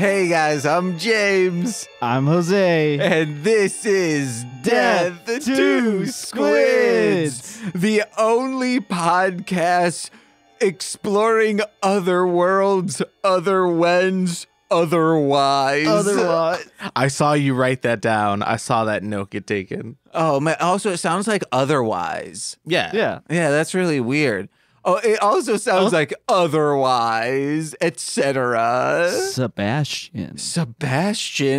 Hey guys, I'm James. I'm Jose. And this is Deth to Squids, the only podcast exploring other worlds, other whens, otherwise. I saw you write that down. I saw that note get taken. Oh, man. Also, it sounds like otherwise. Yeah. Yeah, that's really weird. Oh, it also sounds like otherwise, etc. Sebastian.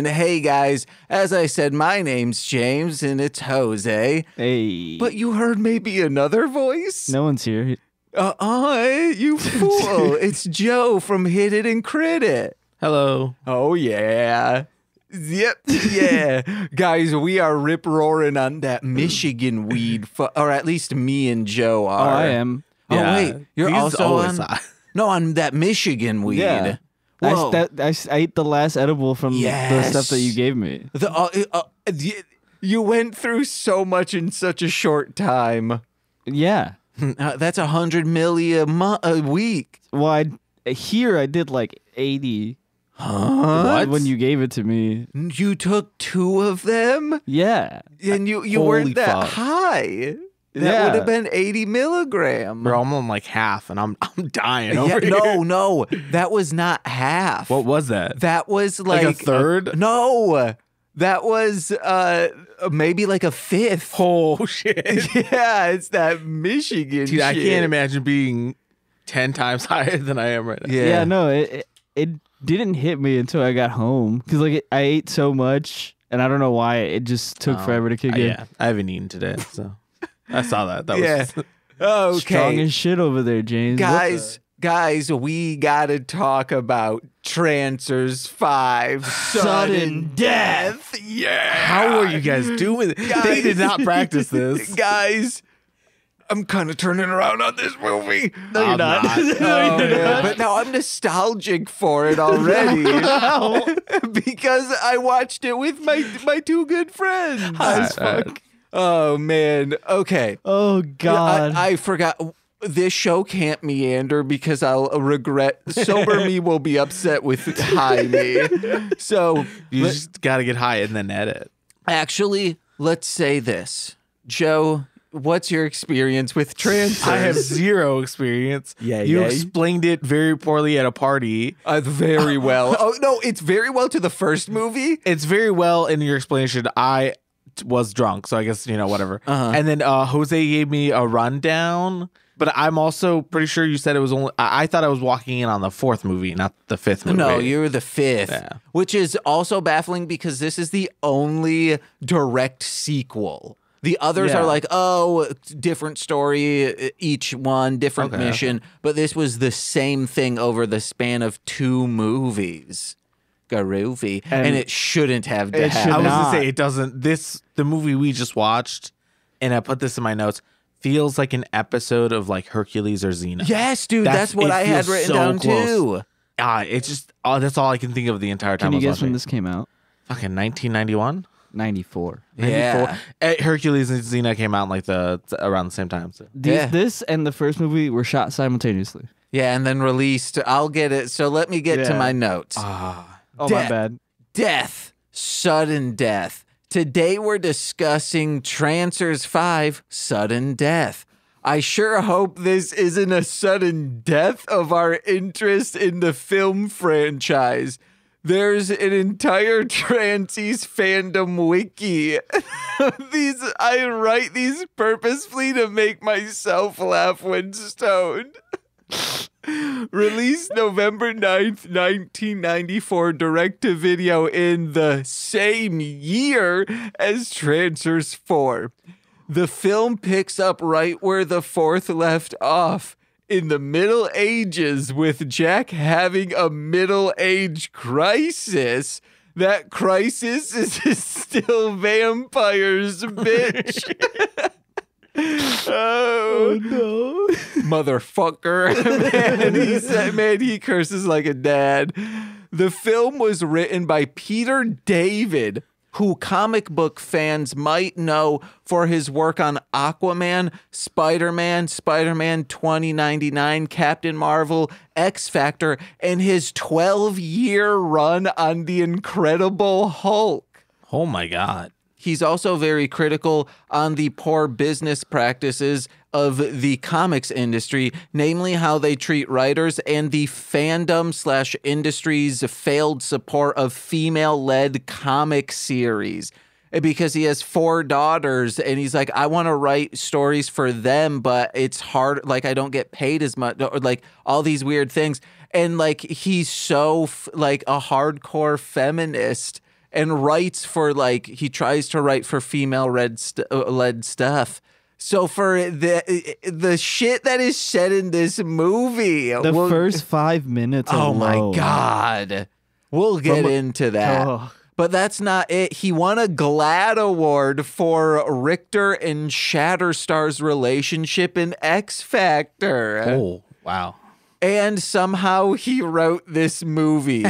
Hey, guys. As I said, my name's James, and it's Jose. Hey. But you heard maybe another voice? No one's here. You fool. It's Joe from Hit It and Crit It. Hello. Oh, yeah. Yep, yeah. Guys, we are rip-roaring on that Michigan weed, or at least me and Joe are. Oh, I am. Oh, wait, you're He's also always on? high. No, on that Michigan weed. Yeah. Whoa. I ate the last edible from the Yes. stuff that you gave me. You went through so much in such a short time. Yeah. That's 100 milli a week. Well, I did like 80. Huh? What? When you gave it to me. You took 2 of them? Yeah. And you Holy weren't that fuck. high. That Yeah. would have been 80 milligram. Bro, I'm on like half, and I'm dying over Yeah, here. no, that was not half. What was that? That was Like a third? No, that was maybe like a fifth. Oh, shit. Yeah, it's that Michigan Dude, I shit. can't imagine being 10 times higher than I am right now. Yeah. Yeah, no, it didn't hit me until I got home. Because I ate so much, and I don't know why. It just took forever to kick in. Yeah, I haven't eaten today, so I saw that. That Yeah. was Okay. Strong as shit over there, James. Guys, we gotta talk about Trancers 5 Sudden Death. Yeah. How are you guys doing? They did not practice this. Guys, I'm kind of turning around on this movie. No, you're I'm not. not. Oh, man. But now I'm nostalgic for it already because I watched it with my 2 good friends. As fuck. Oh, man. Okay. Oh, God. I forgot. This show can't meander because I'll regret. Sober me will be upset with high me. So You just got to get high and then edit. actually, let's say this. Joe, what's your experience with Trancers? I have 0 experience. Yeah, You yeah. explained it very poorly at a party. Very well. Oh, no, it's very well to the first movie. It's very well in your explanation. I was drunk, so I guess, whatever. Uh-huh. And then Jose gave me a rundown, but I'm also pretty sure you said it was only, I thought I was walking in on the 4th movie, not the 5th movie. No, you're the 5th, Yeah. which is also baffling because this is the only direct sequel. The others Yeah. are like, different story, each one, different mission. But this was the same thing over the span of 2 movies. Groovy. And it shouldn't have It happened. I was not. going to say, it doesn't, the movie we just watched, and I put this in my notes, feels like an episode of like Hercules or Xena. Yes, dude, that's what it I had feels written so down close. too. It's just, that's all I can think of the entire time Can you I was guess watching. when this came out? Fucking 1991? 94. Yeah. Hercules and Xena came out in like around the same time. So. This and the first movie were shot simultaneously. Yeah, and then released. I'll get it. So let me get to Yeah. my notes. Oh, Death. my bad. Death, sudden death. Today we're discussing Trancers 5, Sudden Death. I sure hope this isn't a sudden death of our interest in the film franchise. There's an entire Trancies fandom wiki. I write these purposefully to make myself laugh when stoned. Released November 9th, 1994, direct-to-video in the same year as Trancers 4. The film picks up right where the 4th left off, in the Middle Ages, with Jack having a middle age crisis. That crisis is still vampires, bitch. Oh no, motherfucker! He curses like a dad. The film was written by Peter David, who comic book fans might know for his work on Aquaman, Spider-Man, Spider-Man 2099, Captain Marvel, X-Factor, and his 12-year run on The Incredible Hulk. Oh my God. He's also very critical on the poor business practices of the comics industry, namely how they treat writers and the fandom/industry's failed support of female-led comic series. Because he has 4 daughters and he's like, I want to write stories for them, but it's hard. Like, I don't get paid as much, or like all these weird things. And like, he's so like a hardcore feminist and writes for like, he tries to write for female-led stuff. So for the shit that is said in this movie, the first 5 minutes alone. My God. We'll get into that. Oh. But that's not it. He won a GLAAD award for Richter and Shatterstar's relationship in X Factor. Oh, wow. And somehow he wrote this movie.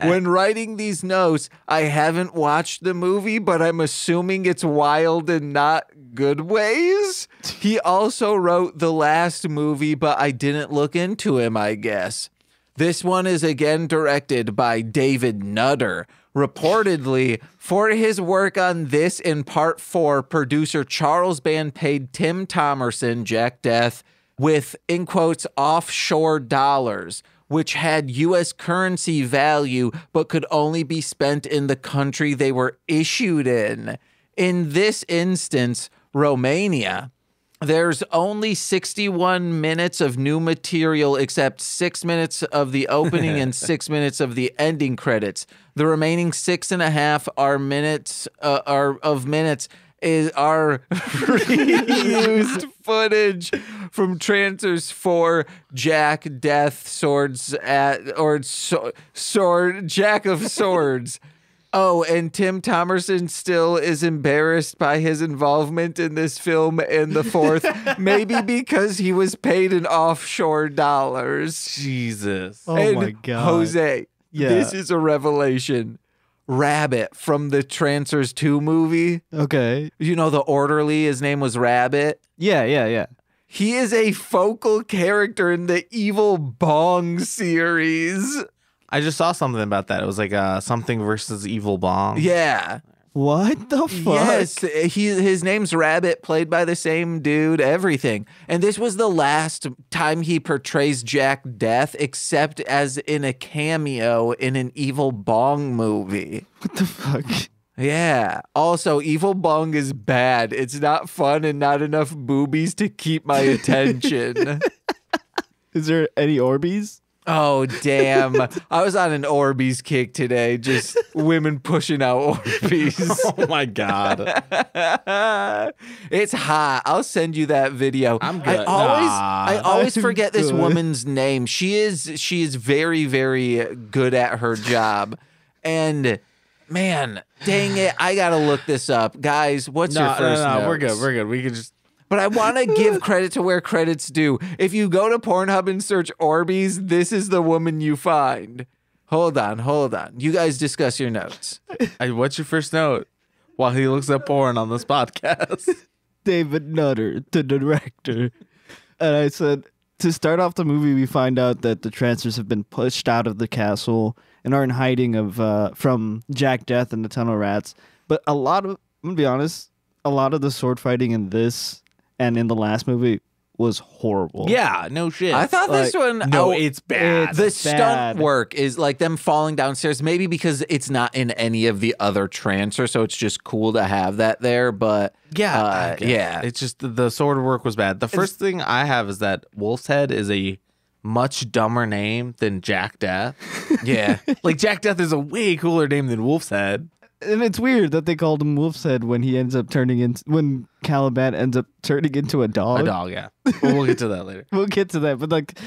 When writing these notes, I haven't watched the movie, but I'm assuming it's wild in not good ways. He also wrote the last movie, but I didn't look into him, I guess. This one is again directed by David Nutter. Reportedly, for his work on this in Part 4, producer Charles Band paid Tim Thomerson, Jack Deth, with, in quotes, offshore dollars, which had U.S. currency value but could only be spent in the country they were issued in. In this instance, Romania. There's only 61 minutes of new material except 6 minutes of the opening and 6 minutes of the ending credits. The remaining 6.5 minutes are reused footage from Trancers 4, Jack, Deth, Jack of Swords. Oh, and Tim Thomerson still is embarrassed by his involvement in this film in the 4th, maybe because he was paid in offshore dollars. Jesus. Oh And my God. Jose, Yeah. this is a revelation. Rabbit from the Trancers 2 movie. Okay. You know, the orderly, his name was Rabbit. Yeah. He is a focal character in the Evil Bong series. I just saw something about that. It was like something versus Evil Bong. Yeah. What the fuck? Yes, his name's Rabbit, played by the same dude, everything. And this was the last time he portrays Jack Deth, except as in a cameo in an Evil Bong movie. What the fuck? Yeah. Also, Evil Bong is bad. It's not fun and not enough boobies to keep my attention. Is there any Orbeez? Oh, damn. I was on an Orbeez kick today. Just women pushing out Orbeez. Oh my God. It's hot. I'll send you that video. I'm good. I always I'm forget this good. woman's name. She is very, very good at her job. And man, dang it. I got to look this up. Guys, what's your first notes? We're good. We can just... But I want to give credit to where credit's due. If you go to Pornhub and search Orbeez, this is the woman you find. Hold on. You guys discuss your notes. What's your first note? While he looks up porn on this podcast. David Nutter, the director. And I said, to start off the movie, we find out that the Trancers have been pushed out of the castle and are in hiding from Jack Deth and the Tunnel Rats. But I'm going to be honest, a lot of the sword fighting in this and in the last movie was horrible. Yeah, no shit. I thought this one... No, it's bad. The It's stunt bad. work is like them falling downstairs, maybe because it's not in any of the other Trancers, so it's just cool to have that there, but... I guess. yeah. It's just the sword work was bad. The first thing I have is that Wolf's Head is a much dumber name than Jack Deth. Yeah. Like, Jack Deth is a way cooler name than Wolf's Head. And it's weird that they called him Wolf's Head when when Caliban ends up turning into a dog. A dog, yeah. But we'll get to that later. We'll get to that, but like,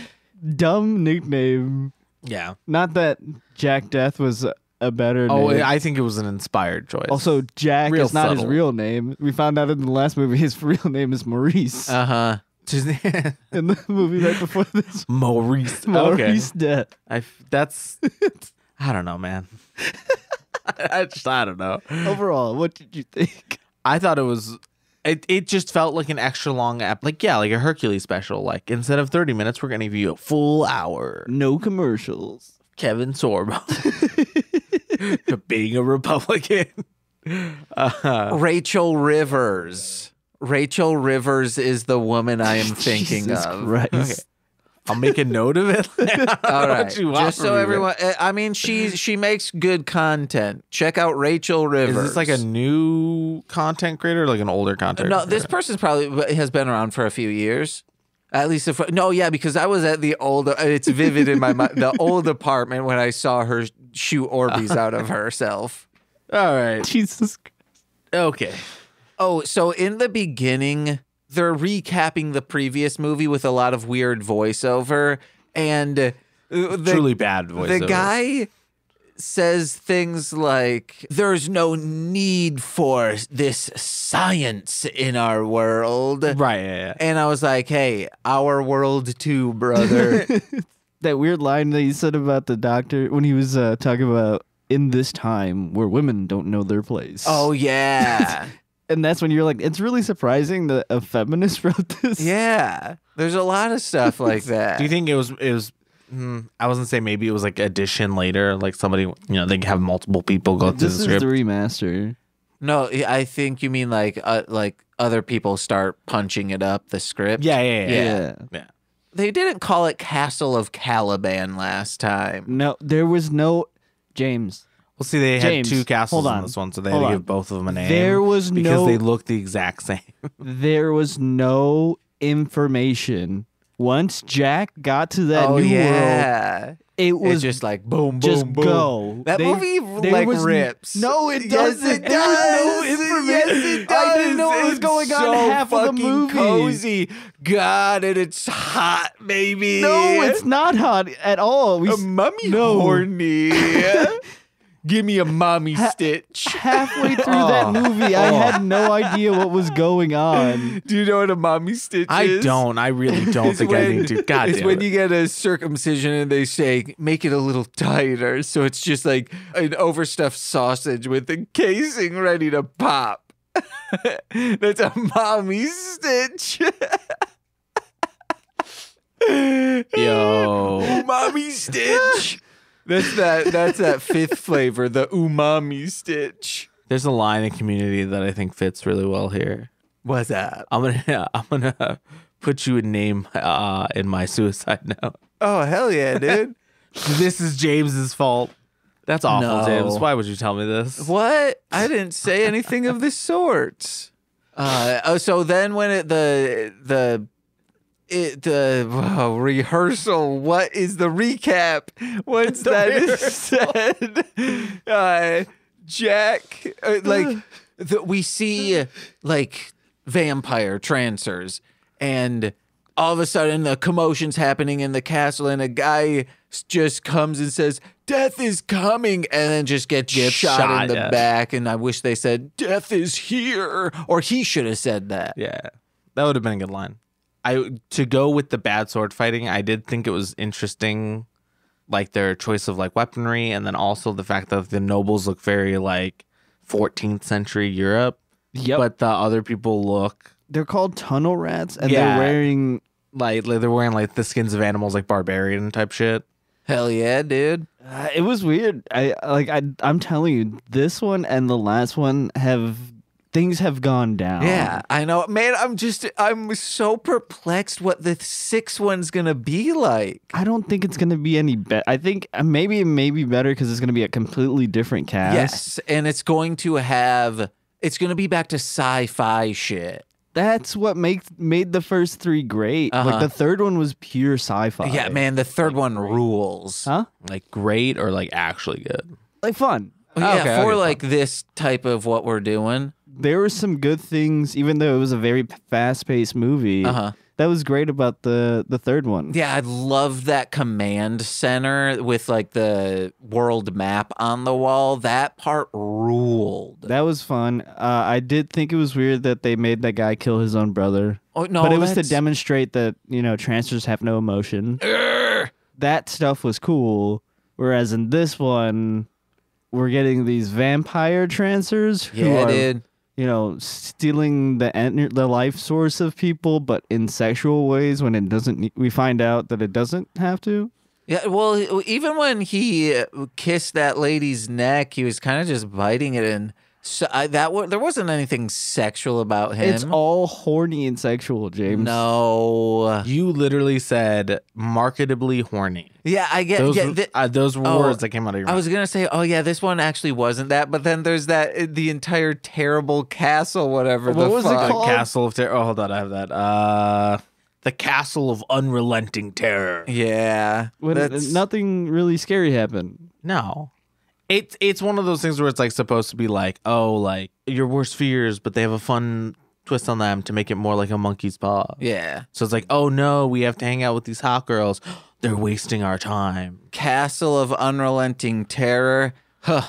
dumb nickname. Yeah. Not that Jack Deth was a better Oh, name. I think it was an inspired choice. Also, Jack Real is not his subtle. real name. We found out in the last movie his real name is Maurice. Uh-huh. In the movie right before this, Maurice. Maurice Okay. Deth. I don't know, man. I don't know. Overall, what did you think? I thought it was. It just felt like an extra long like a Hercules special. Like instead of 30 minutes, we're gonna give you a full hour. No commercials. Kevin Sorbo being a Republican. Rachel Rivers. Rachel Rivers is the woman I am thinking Jesus of. Christ. Okay. I'll make a note of it. All right. You want Just from so me, everyone, I mean, she makes good content. Check out Rachel Rivers. Is this like a new content creator or like an older content No, creator? this person's probably has been around for a few years. At least because I was at the old, it's vivid in my mind, the old apartment when I saw her shoot Orbeez out of herself. All right. Jesus Christ. Okay. Oh, so in the beginning, they're recapping the previous movie with a lot of weird voiceover, and Truly bad voiceover. the guy says things like, "There's no need for this science in our world." Right, yeah. And I was like, hey, our world too, brother. That weird line that you said about the doctor when he was talking about in this time where women don't know their place. Oh, yeah. And that's when you're like, it's really surprising that a feminist wrote this. Yeah. There's a lot of stuff like that. Do you think it was I wasn't say maybe it was like addition later, like somebody, they have multiple people go through This the is script. the remaster. No, I think you mean like other people start punching it up, the script. Yeah. They didn't call it Castle of Caliban last time. No, there was no James. Well, see, they James, had two castles hold in on. this one, so they Hold had to on. give both of them a name. There was because no- they look the exact same. There was no information. Once Jack got to that Oh, new world, yeah. it It's was just like boom, boom, just boom. go. That movie there like was rips. No, it Yes, doesn't. it There was no does. information. Yes, it does. I didn't know what was It's going on so half of the fucking movie. Cozy. God, and it's hot, baby. No, it's not hot at all. We a mummy no. horny. Give me a mommy stitch. halfway through that movie, I had no idea what was going on. Do you know what a mommy stitch I is? don't. I really don't It's think I need to. God it's damn when it. you get a circumcision and they say, make it a little tighter. So it's just like an overstuffed sausage with the casing ready to pop. That's a mommy stitch. Yo. Umami stitch. That's that fifth flavor, the umami stitch. There's a line in Community that I think fits really well here. What's that? I'm gonna put you a name in my suicide note. Oh, hell yeah, dude. This is James's fault. That's awful, No. James. Why would you tell me this? What? I didn't say anything of the sort. So then when the rehearsal, what is the recap? Once that is said, Jack, we see like vampire trancers, and all of a sudden the commotion's happening in the castle, and a guy just comes and says, "Death is coming," and then just gets shot in the yeah. back. And I wish they said, "Death is here," or he should have said that. Yeah, that would have been a good line. To go with the bad sword fighting, I did think it was interesting, like their choice of like weaponry, and then also the fact that the nobles look very like 14th century Europe. Yep. But the other people look They're called tunnel rats, and Yeah. they're wearing. like they're wearing like the skins of animals, like barbarian type shit. Hell yeah, dude. It was weird. I'm telling you, this one and the last one things have gone down. Yeah, I know. Man, I'm so perplexed what the sixth one's going to be like. I don't think it's gonna be any better. I think maybe it may be better because it's gonna be a completely different cast. Yes, and it's going to be back to sci-fi shit. That's what made the first three great. Uh-huh. Like the third one was pure sci-fi. Yeah, man, the third one rules. Huh? Like great or like actually good. Like fun. Yeah, Okay, for okay, like this type of what we're doing. There were some good things, even though it was a very fast-paced movie. Uh-huh. That was great about the third one. Yeah, I love that command center with like the world map on the wall. That part ruled. That was fun. I did think it was weird that they made that guy kill his own brother. Oh no, but it was to that's- demonstrate that, Trancers have no emotion. That stuff was cool. Whereas in this one, we're getting these vampire trancers who Yeah, are, dude. stealing the life source of people, but in sexual ways when it doesn't. We find out that it doesn't have to. Yeah, well, even when he kissed that lady's neck, he was kind of just biting it, and so there wasn't anything sexual about him. It's all horny and sexual, James. No. You literally said marketably horny. Yeah, I get. Those were Oh, words that came out of your I mouth. was gonna say, oh yeah, this one actually wasn't that, but then there's the entire terrible castle, whatever. What was it fuck. called? Castle of Terror. Oh, hold on, I have that. The Castle of Unrelenting Terror. Yeah, When nothing really scary happened. No. It's one of those things where it's like supposed to be like, oh, like your worst fears, but they have a fun twist on them to make it more like a monkey's paw. yeah. So it's like, oh no, we have to hang out with these hot girls. They're wasting our time. Castle of Unrelenting Terror. Huh.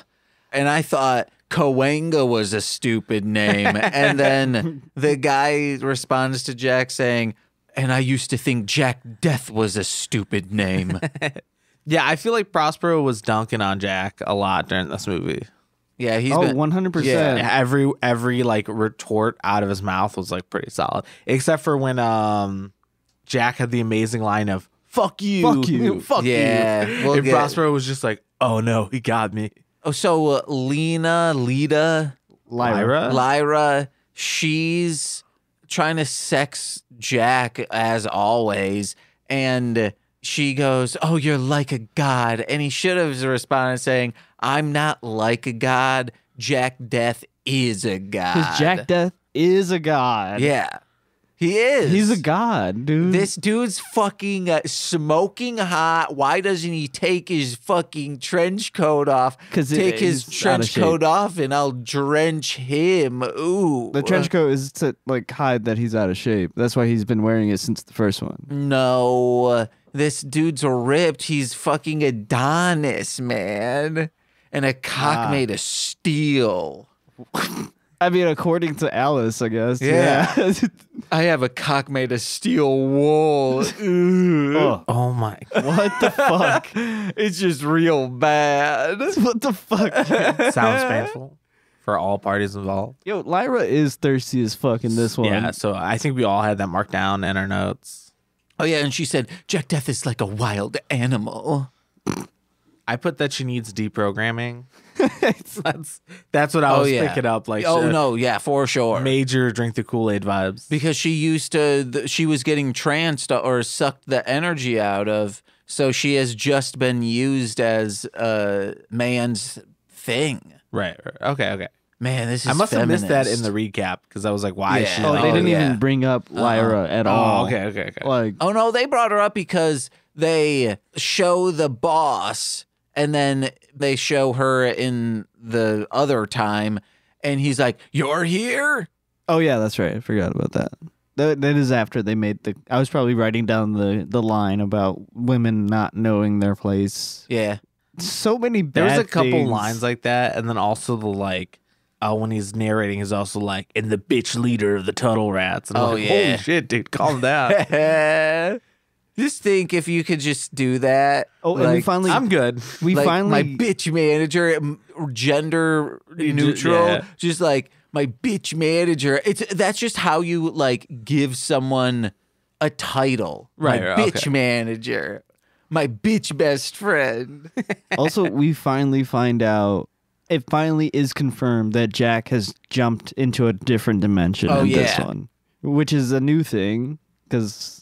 And I thought Coanga was a stupid name. And then the guy responds to Jack saying, and I used to think Jack Deth was a stupid name. Yeah, I feel like Prospero was dunking on Jack a lot during this movie. Yeah, he's 100%. Yeah. Every like retort out of his mouth was like pretty solid, except for when Jack had the amazing line of "fuck you, Fuck you." fuck Yeah, you." we'll And get- Prospero was just like, "Oh no, he got me." Oh, so Lita, Lyra, she's trying to sex Jack as always, and she goes, "Oh, you're like a god," and he should have responded saying, "I'm not like a god. Jack Deth is a god." Because Jack Deth is a god. yeah, he is. He's a god, dude. This dude's fucking smoking hot. Why doesn't he take his fucking trench coat off? 'Cause take his he's out of trench shape. coat off and I'll drench him. Ooh. The trench coat is to like hide that he's out of shape. That's why he's been wearing it since the first one. No. This dude's ripped. He's fucking Adonis, man. And a cock made of steel. I mean, according to Alice, I guess. Yeah. I have a cock made of steel wool. Ooh. Oh, Oh my! what the fuck? It's just real bad. What the fuck? Sounds painful for all parties involved. Yo, Lyra is thirsty as fuck in this one. Yeah, so I think we all had that marked down in our notes. Oh, yeah, and she said, Jack Deth is like a wild animal. I put that she needs deprogramming. that's what I was picking up. Like, no, yeah, for sure. major drink the Kool-Aid vibes. Because she used to, she was getting tranced or sucked the energy out of, so she has just been used as a man's thing. Right. Okay. Man, this is I must have missed that in feminist. the recap because I was like, why is Yeah. she? Oh, like- they didn't yeah. even bring up Lyra at all. Oh, okay. Like, Oh, no, they brought her up because they show the boss and then they show her in the other time and he's like, "You're here?" oh yeah, that's right. I forgot about that. That is after they made the. I was probably writing down the line about women not knowing their place. Yeah. So many bad There was a couple things. lines like that, and then also the like, when he's narrating, is also like, "and the bitch leader of the Tuttle Rats." And I'm Oh, like, yeah. holy shit, dude, calm down. Just think if you could just do that. Oh, and we finally I'm good. we like finally my bitch manager, gender neutral, Yeah. just like my bitch manager. That's just how you like give someone a title. Right, My okay. bitch manager, my bitch best friend. also we finally find out. It finally is confirmed that Jack has jumped into a different dimension Oh, in this yeah. one, which is a new thing because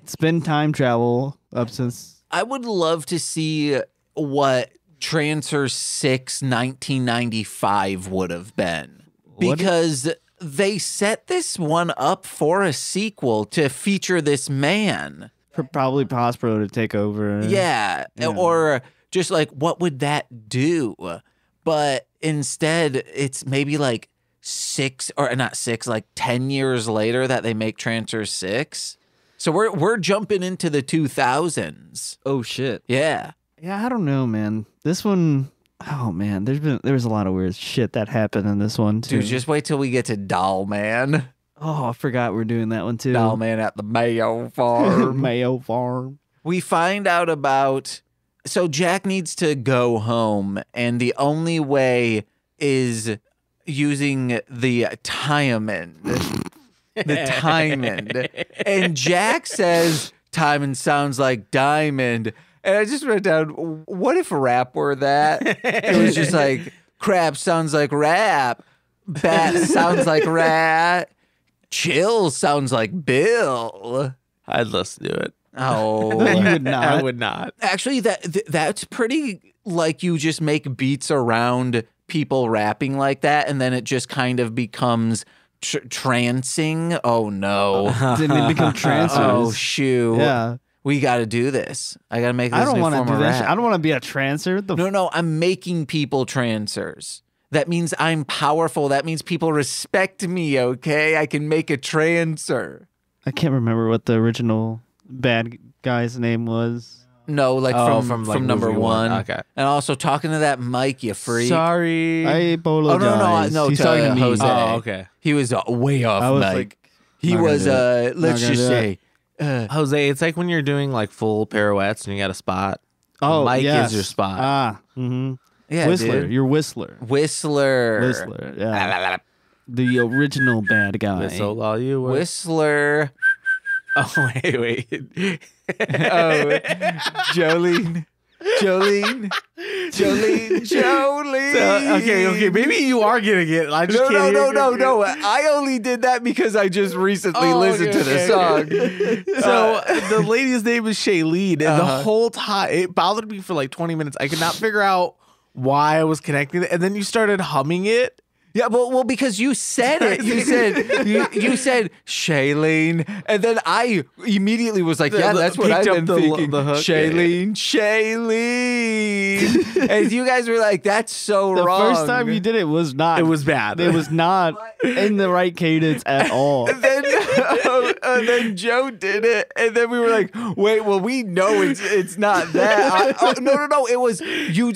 it's been time travel up since. I would love to see what Trancers 6 1995 would have been. What? Because they set this one up for a sequel to feature this man. Probably Prospero to take over. Yeah. Or just like, what would that do? But instead, it's maybe like 10 years later that they make Trancers 6. So we're jumping into the 2000s. Oh shit. Yeah. Yeah, I don't know, man. This one, oh man, there was a lot of weird shit that happened in this one too. Dude, just wait till we get to Doll Man. oh, I forgot we're doing that one too. Doll Man at the Mayo Farm. Mayo Farm. We find out about So Jack needs to go home, and the only way is using the diamond. The diamond. And Jack says, diamond sounds like diamond. And I just wrote down, what if rap were that? It was just like, crap sounds like rap. Bat sounds like rat. Chill sounds like Bill. I'd listen to it. Oh, You would not. I would not. actually, that's pretty like you just make beats around people rapping like that, and then it just kind of becomes trancing. Oh no! Then they become trancers. Oh shoot! Yeah. We got to do this. I got to make this I don't new want to form do of that. rap. I don't want to be a trancer. No, I'm making people trancers. That means I'm powerful. That means people respect me, okay? I can make a trancer. I can't remember what the original bad guy's name was. No, like from like, number movie one. Okay. And also talking to that mic, you freak. Sorry. I apologize. no, He's to talking to me. Jose. Oh, okay. He was way off I was mic. like, He not gonna was, do it. let's Not gonna just do say, Jose, it's like when you're doing like full pirouettes and you got a spot. Oh, Mike yes. is your spot. Ah, mm-hmm. yeah, Whistler. dude. You're Whistler. Whistler. Yeah. The original bad guy. Whistle all you were. Whistler. Oh, wait. Oh, Jolene. Okay. Maybe you are getting it. I just can't hear No. I only did that because I just recently Oh, listened okay, to the okay. song. So the lady's name is Shailene, and the Uh-huh. whole time it bothered me for like 20 minutes. I could not figure out why I was connecting it, and then you started humming it. Yeah, well, because you said it. You said Shailene, and then I immediately was like, yeah, that's what I've picked up been the thinking. hook. Shailene. And you guys were like, that's so The wrong. first time you did it was not. It was bad. It was not in the right cadence at all. And then Joe did it, and then we were like, "Wait, well, we know it's not that." No, it was you.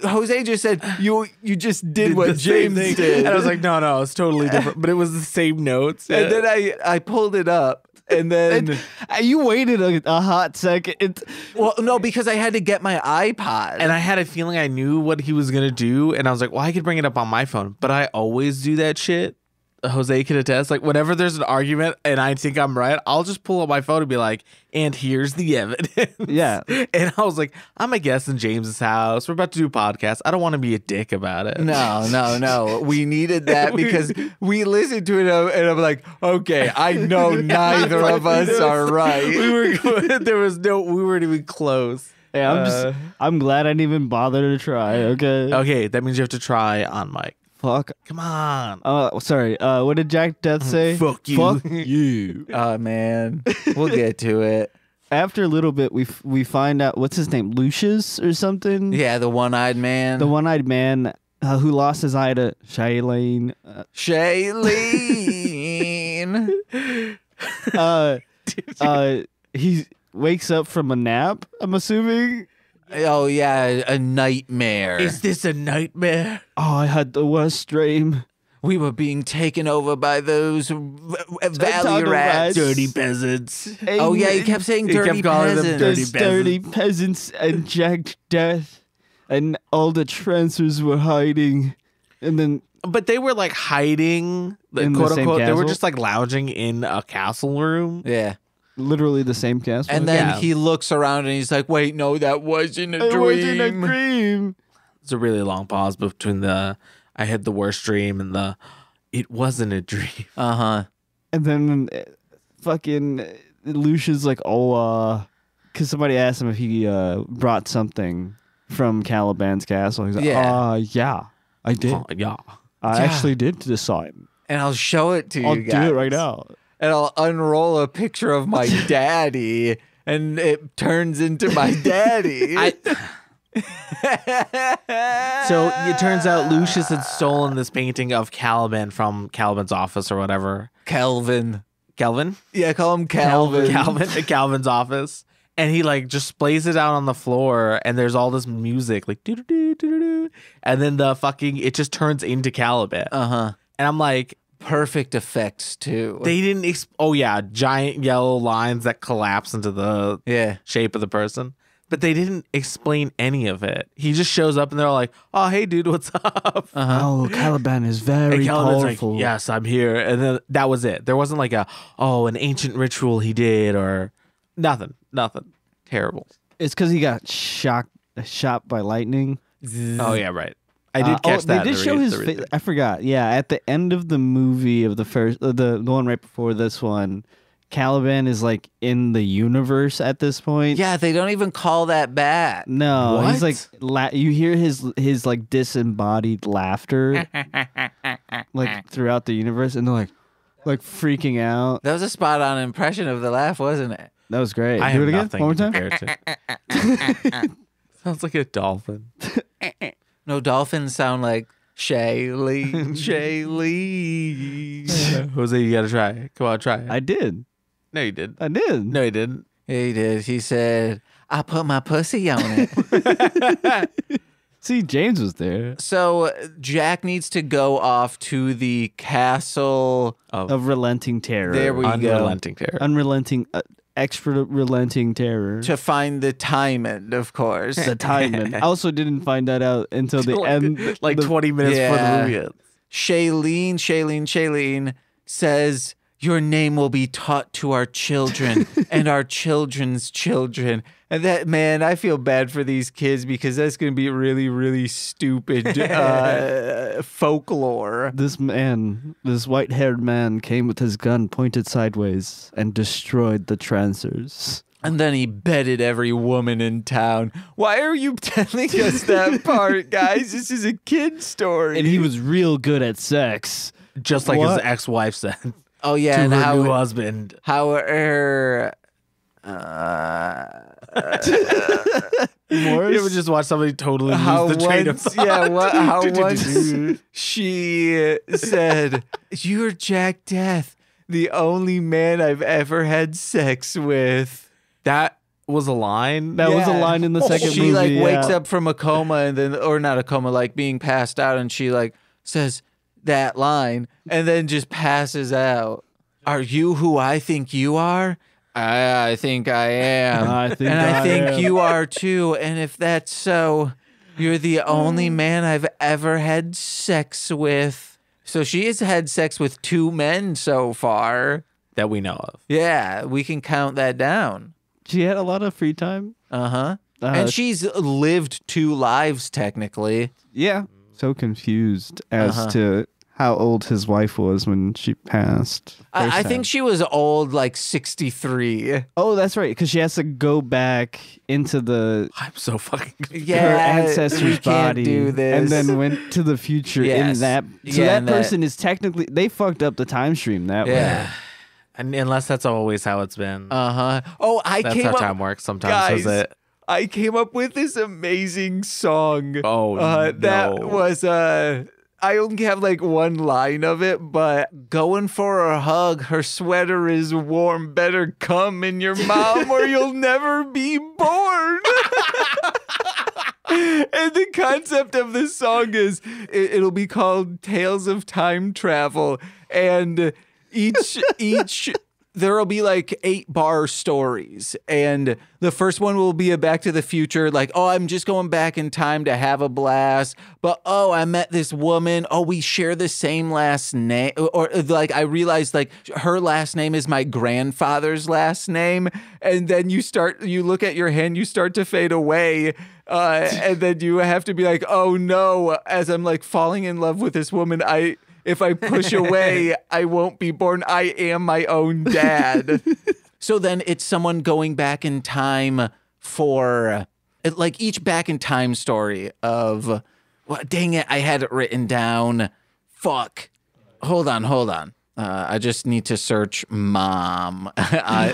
Jose just said you just did what the same James thing. did, And I was like, no, it's totally different. But it was the same notes. and then I pulled it up, and then You waited a hot second. well, no, because I had to get my iPod, And I had a feeling I knew what he was going to do. And I was like, well, I could bring it up on my phone. But I always do that shit. Jose can attest. Like, whenever there's an argument and I think I'm right, I'll just pull up my phone and be like, and here's the evidence. Yeah. And I was like, I'm a guest in James's house. We're about to do a podcast. I don't want to be a dick about it. No. We needed that because we listened to it, and I'm like, okay, I know neither of us are right. We weren't even close. Yeah, I'm glad I didn't even bother to try. Okay. Okay, that means you have to try on mic. Fuck. Come on. Sorry. What did Jack Deth say? Fuck you. Fuck you. Oh man, we'll get to it. After a little bit, we find out what's his name, Lucius or something. Yeah, the one-eyed man. The one-eyed man who lost his eye to Shailene. Shailene. He wakes up from a nap. I'm assuming. Oh yeah, a nightmare. Is this a nightmare? Oh, I had the worst dream. We were being taken over by those valley Taco rats. rats. Dirty peasants. Oh yeah, he kept saying He dirty kept calling them peasants. Those dirty peasants and Jack Deth, and all the Trancers were hiding, and then But they were like hiding, In the quote same unquote. They were castle? just like lounging in a castle room. Yeah. literally the same castle. And then Yeah. he looks around and he's like, wait, no, that wasn't a it dream. wasn't a dream. It's a really long pause between the I had the worst dream and the it wasn't a dream. Uh-huh. And then fucking Lucius like, because somebody asked him if he brought something from Caliban's castle. He's like, Yeah. yeah, I did. Oh, yeah. I actually did decide. And I'll show it to you I'll guys. do it right now. And I'll unroll a picture of my daddy, and it turns into my daddy. So it turns out Lucius had stolen this painting of Caliban from Caliban's office or whatever. Calvin. Calvin? Yeah, call him Calvin. Calvin's office. And he like just plays it out on the floor and there's all this music like doo doo doo doo doo. And then it just turns into Caliban. Uh-huh. And I'm like, Perfect effects, too. they didn't giant yellow lines that collapse into the Yeah. shape of the person. but they didn't explain any of it. He just shows up and they're like, "Oh, hey, dude, what's up?" Oh, Caliban is very Caliban's powerful. like, "Yes, I'm here," and then that was it. There wasn't like an ancient ritual he did or nothing. Terrible. It's because he got shot by lightning. Oh yeah, right. I did catch that. They did show his face. I forgot. Yeah, at the end of the movie of the first, the one right before this one, Caliban is like in the universe at this point. Yeah, they don't even call that bad. No, What? he's like you hear his like disembodied laughter like throughout the universe, and they're like freaking out. That was a spot on impression of the laugh, wasn't it? That was great. I Do have it again. nothing One more to time. compare to. Sounds like a dolphin. No, dolphins sound like Shailene. Jose, you gotta try. Come on, try. I did. No, you did. I did. No, you didn't. He did. He said, I put my pussy on it. See, James was there. So Jack needs to go off to the castle. Of relenting terror. There we go. Unrelenting terror. Unrelenting, extra relenting terror. To find the Timon, of course. The timing. I also didn't find that out until the end. Like 20 minutes before the movie ends. Shailene says, your name will be taught to our children and our children's children. And that, man, I feel bad for these kids because that's going to be really, really stupid folklore. This white-haired man, came with his gun pointed sideways and destroyed the Trancers. And then he bedded every woman in town. Why are you telling us that part, guys? This is a kid story. And he was real good at sex. Just like What? his ex-wife said Oh, yeah. to And her new husband. how her... Morris? You ever just watch somebody totally how lose the train of once, thought? yeah, how once she said, "You're Jack Deth, the only man I've ever had sex with." That was a line. That was a Yeah. line in the second She movie. like wakes yeah. up from a coma and then, or not a coma, like being passed out, and she like says that line and then just passes out. Are you who I think you are? I think I am. I think and I think am. you are too. And if that's so, you're the only man I've ever had sex with. So she has had sex with 2 men so far. That we know of. Yeah, we can count that down. She had a lot of free time. Uh-huh. And she's lived 2 lives, technically. Yeah. So confused as to how old his wife was when she passed. I think she was old, like 63. Oh, that's right, because she has to go back into I'm so fucking confused. Yeah, her ancestor's we can't body, do this. and then went to the future Yes. in that. So Yeah, that and that- person is technically, they fucked up the time stream that Yeah. way. And unless that's always how it's been. Uh-huh. Oh, That's how time works sometimes, guys, is it? I came up with this amazing song. Oh, That no. was I only have like one line of it, but going for a hug, her sweater is warm, better come in your mom or you'll never be born. And the concept of this song is it'll be called Tales of Time Travel, and each there'll be like 8-bar stories, and the first one will be a Back to the Future, like, oh, I'm just going back in time to have a blast, but oh, I met this woman, oh, we share the same last name, or like I realized like her last name is my grandfather's last name, and then you look at your hand, you start to fade away, and then you have to be like, oh no, as I'm like falling in love with this woman, if I push away, I won't be born. I am my own dad. So then it's someone going back in time for, like, each back in time story of, well, dang it, I had it written down. Fuck. Hold on. I just need to search mom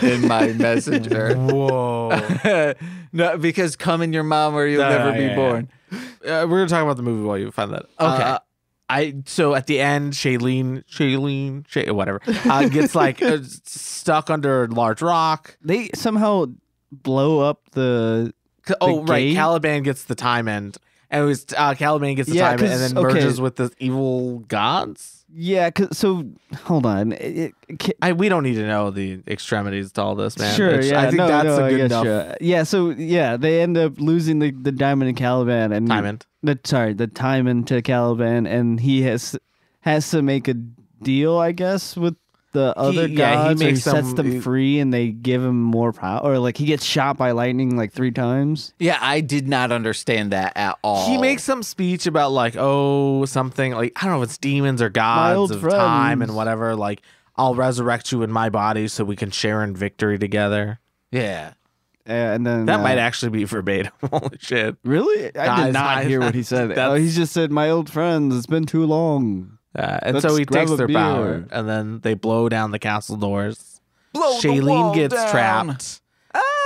in my messenger. Whoa. No, because come in your mom or you'll never be born. We're going to talk about the movie while you find that. Okay. So at the end, Shailene, whatever, gets like stuck under a large rock. They somehow blow up the Oh, right. gate? Caliban gets the time end, And it was Caliban gets to Yeah, time it and 'cause- then merges okay. with the evil gods. Yeah, so hold on. We don't need to know the extremities to all this, man. Sure, yeah. I think that's a I good guess, enough. yeah. Yeah, so yeah, they end up losing the diamond and Caliban and Diamond. the diamond to Caliban, and he has to make a deal, I guess, with the other gods. He sets them free, and they give him more power. Or like he gets shot by lightning like 3 times. Yeah, I did not understand that at all. He makes some speech about like, something like, I don't know if it's demons or old gods of friends. time and whatever. Like, I'll resurrect you in my body so we can share in victory together. Yeah. And then That might actually be verbatim. Holy shit. really. I Guys, did not hear what he said. He just said, "My old friends, it's been too long." And Let's so he grab takes a their beer. power, and then they blow down the castle doors. Blow the Shailene wall gets down. trapped,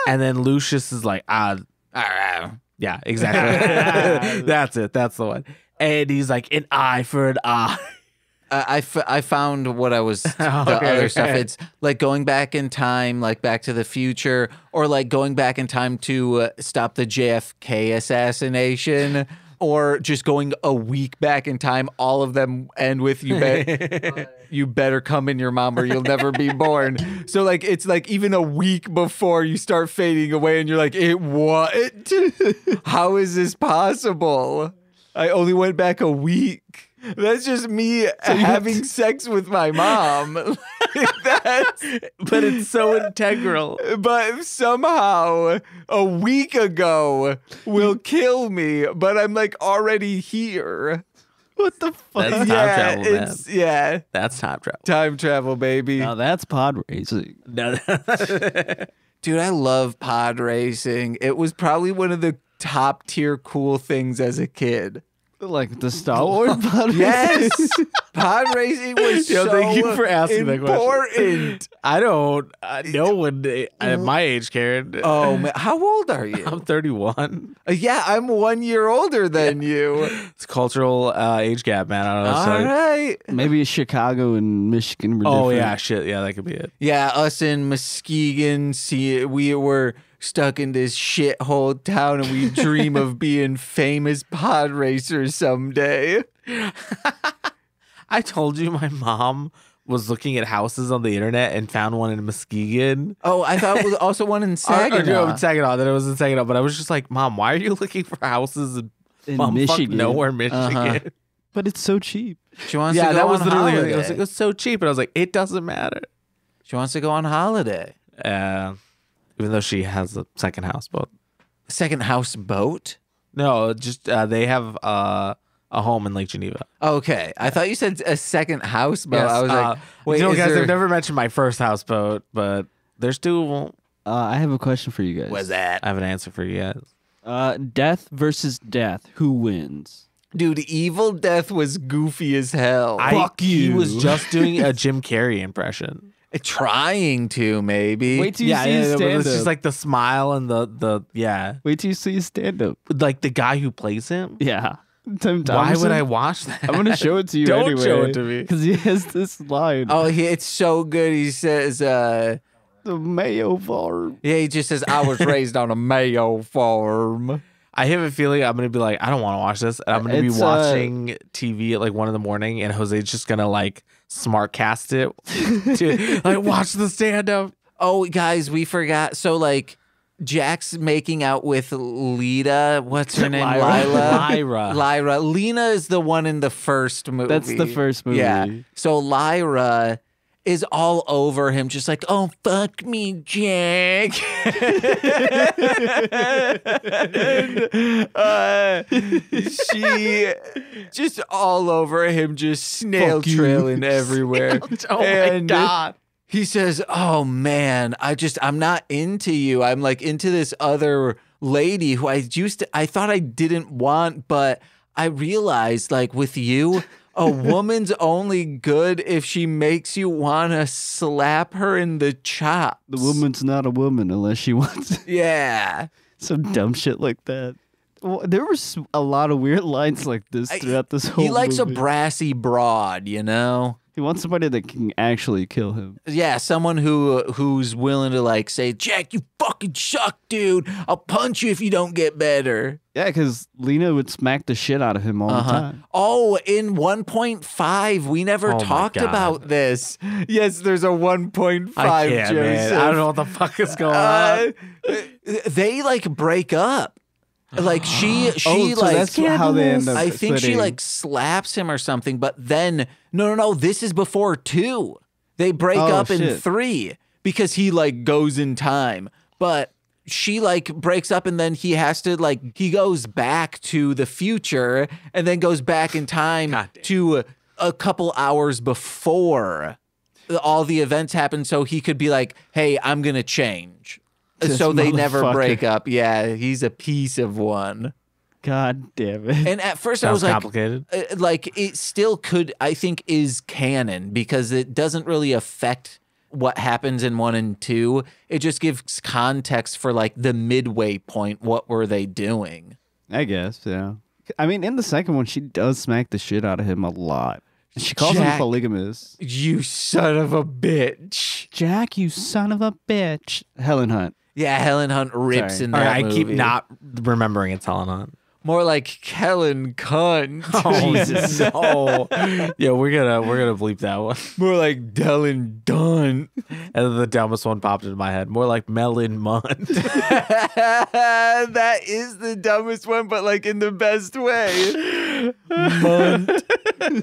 and then Lucius is like, yeah, exactly. That's it. That's the one. And he's like, an eye for an eye. I found what I was the Okay, other stuff. okay. It's like going back in time, like Back to the Future, or like going back in time to stop the JFK assassination, or just going a week back in time. All of them end with you better come in your mom or you'll never be born. So like it's like even a week before you start fading away, and you're like, what? How is this possible? I only went back a week. That's just me having sex with my mom. But it's so integral. But somehow a week ago will kill me, but I'm like already here. What the fuck? That's time travel, man. Yeah, That's time travel. time travel, baby. Now that's pod racing. No. Dude, I love pod racing. It was probably one of the top tier cool things as a kid. Like the Star Wars pod Yes, pod racing was Yo, so thank you for asking that question. important. I don't. No one at my age cared. Oh man, how old are you? I'm 31. Yeah, I'm 1 year older than you. It's cultural age gap, man. I don't know. All right. Maybe Chicago and Michigan were Oh different. yeah, shit. Yeah, that could be it. Yeah, us in Muskegon, we were stuck in this shithole town, and we dream of being famous pod racers someday. I told you my mom was looking at houses on the internet and found one in Muskegon. Oh, I thought it was also one in No, Saginaw. in Saginaw. That it was in Saginaw. But I was just like, Mom, why are you looking for houses in bumfuck Michigan. nowhere, Michigan? Uh-huh. But it's so cheap. She wants Yeah, to go that was on literally. holiday. It was like, it's so cheap, and I was like, it doesn't matter. She wants to go on holiday. Even though she has a second houseboat. Second houseboat? No, just they have a home in Lake Geneva. Okay, I thought you said a second houseboat. Yes, I was like, wait, you know, is guys, there... I've never mentioned my first houseboat, but there's two of them. I have a question for you guys. What's that? I have an answer for you guys. Death versus Death. Who wins? Dude, Evil Death was goofy as hell. Fuck He you. was just doing a Jim Carrey impression. Trying to, maybe. Wait till you see his but stand it's just up. like the smile and the yeah, Wait till you see his stand up. like the guy who plays him. Yeah. Tim Why would Thomerson? I watch that? I'm gonna show it to you Don't anyway. show it to me. Because he has this line. Oh, it's so good. He says, The Mayo farm. yeah, he just says, I was raised on a Mayo farm. I have a feeling I'm gonna be like, I don't want to watch this. And I'm gonna be It's, watching TV at like 1 a.m, and Jose's just gonna like smart cast it to like watch the stand up. Oh, guys, we forgot. So, like, Jack's making out with Lita. What's her name? Lyra. Lyra. Lena is the one in the first movie. That's the first movie. Yeah. So Lyra is all over him, just like, oh, fuck me, Jack. She just all over him, just snail Fuck you. trailing everywhere. Oh my And god. He says, oh man, I'm not into you. I'm like into this other lady who I thought I didn't want, but I realized like with you, a woman's only good if she makes you want to slap her in the chops. The woman's not a woman unless she wants Yeah. some dumb shit like that. Well, there was a lot of weird lines like this throughout this whole He likes movie. a brassy broad, you know? He wants somebody that can actually kill him. Yeah, someone who's willing to like say, Jack, you fucking suck, dude. I'll punch you if you don't get better. Yeah, because Lena would smack the shit out of him all the time. Oh, in 1.5, we never Oh my talked God. about this. Yes, there's a 1.5. I can't, man. Joseph. I don't know what the fuck is going on. They like break up. Like she So like that's how they end up I think she quitting. like slaps him or something, but then no, this is before 2. They break up in shit. 3 because he like goes in time. But she like breaks up and then he has to like he goes back to the future and then goes back in time God damn. to a couple hours before all the events happen so he could be like, "Hey, I'm going to change." This So they never motherfucker. break up. Yeah, he's a piece of one. God damn it. And at first I Sounds was like, complicated. like it still could, I think, is canon because it doesn't really affect what happens in 1 and 2. It just gives context for like the midway point. What were they doing? I guess, yeah. I mean, in the second one, she does smack the shit out of him a lot. She calls him Jack. polygamous. You son of a bitch. Jack, you son of a bitch. Helen Hunt. Yeah, Helen Hunt rips Sorry. in All that right, I keep movie. not remembering it's Helen Hunt. More like Kellen Cunt. Jesus, no. Yeah, we're gonna bleep that one. More like Dylan Dunn. And then the dumbest one popped into my head. More like Melon Munt. That is the dumbest one, but like in the best way. Munt.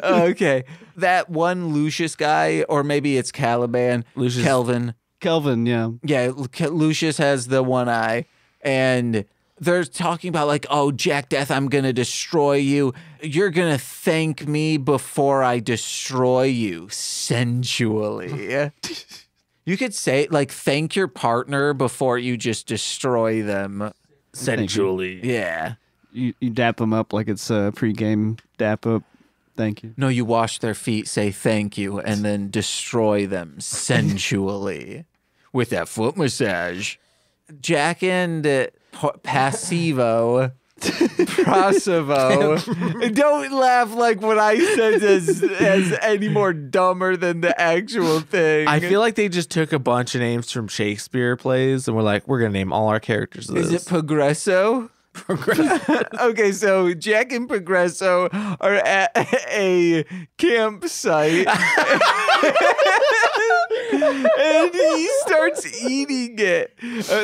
Okay. That one Lucius guy, or maybe it's Caliban. Lucius. Kelvin. Kelvin, yeah. Yeah, Lucius has the one eye. And they're talking about like, oh, Jack Deth, I'm going to destroy you. You're going to thank me before I destroy you sensually. You could say like, thank your partner before you just destroy them. Sensually. Yeah. You dap them up like it's a pregame dap up. Thank you. No, you wash their feet, say thank you, and then destroy them sensually with that foot massage. Jack and Passivo, Prosovo. Don't laugh like what I said as any more dumber than the actual thing. I feel like they just took a bunch of names from Shakespeare plays and were like, we're going to name all our characters this. Is it Progresso? Okay, so Jack and Progresso are at a campsite. And he starts eating it.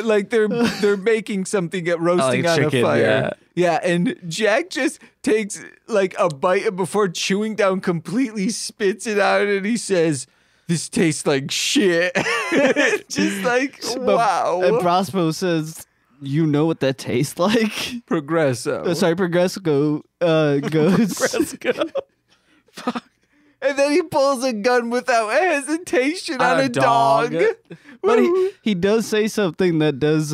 Like they're making something, roasting like on chicken, a fire. yeah. Yeah, and Jack just takes like a bite and before chewing down completely spits it out and he says, "This tastes like shit." Just like, wow. And Prospero says, you know what that tastes like? Progresso. Sorry, Progresso goes. Fuck. And then he pulls a gun without hesitation on a dog. But he does say something that does,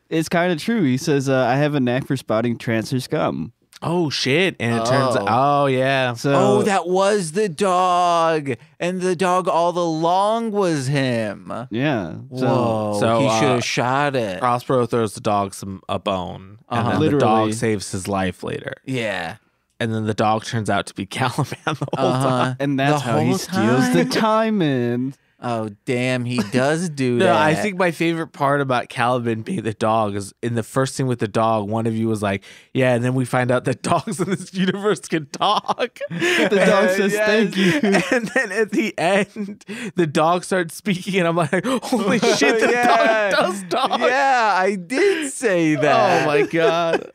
it's kind of true. He says, I have a knack for spotting Trancers scum. Oh, shit. And it turns out, oh, yeah. So, Oh, that was the dog. And the dog all along was him. yeah. Whoa. So, he should have shot it. Prospero throws the dog a bone. And then the Literally. dog saves his life later. Yeah. And then the dog turns out to be Caliban the whole time. And that's The how he whole steals the time? time in. Oh, damn. He does do No, that. I think my favorite part about Caliban being the dog is in the first scene with the dog, one of you was like, yeah, and then we find out that dogs in this universe can talk. The dog says, Yes. thank you. And then at the end, the dog starts speaking, and I'm like, holy shit, the Yeah. dog does talk. Yeah, I did say that. Oh my God.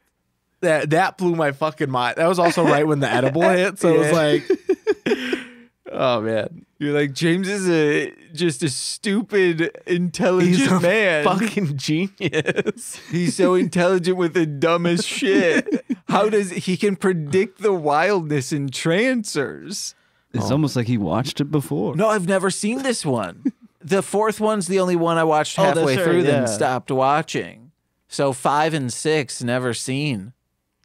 That blew my fucking mind. That was also right when the edible hit. So it was Yeah. like, oh man. You're like, James is just a stupid, intelligent He's a man. fucking genius. He's so intelligent with the dumbest shit. How does he can predict the wildness in Trancers? It's almost like he watched it before. No, I've never seen this one. The fourth one's the only one I watched Oh, that's halfway right, through, yeah. then stopped watching. So 5 and 6, never seen.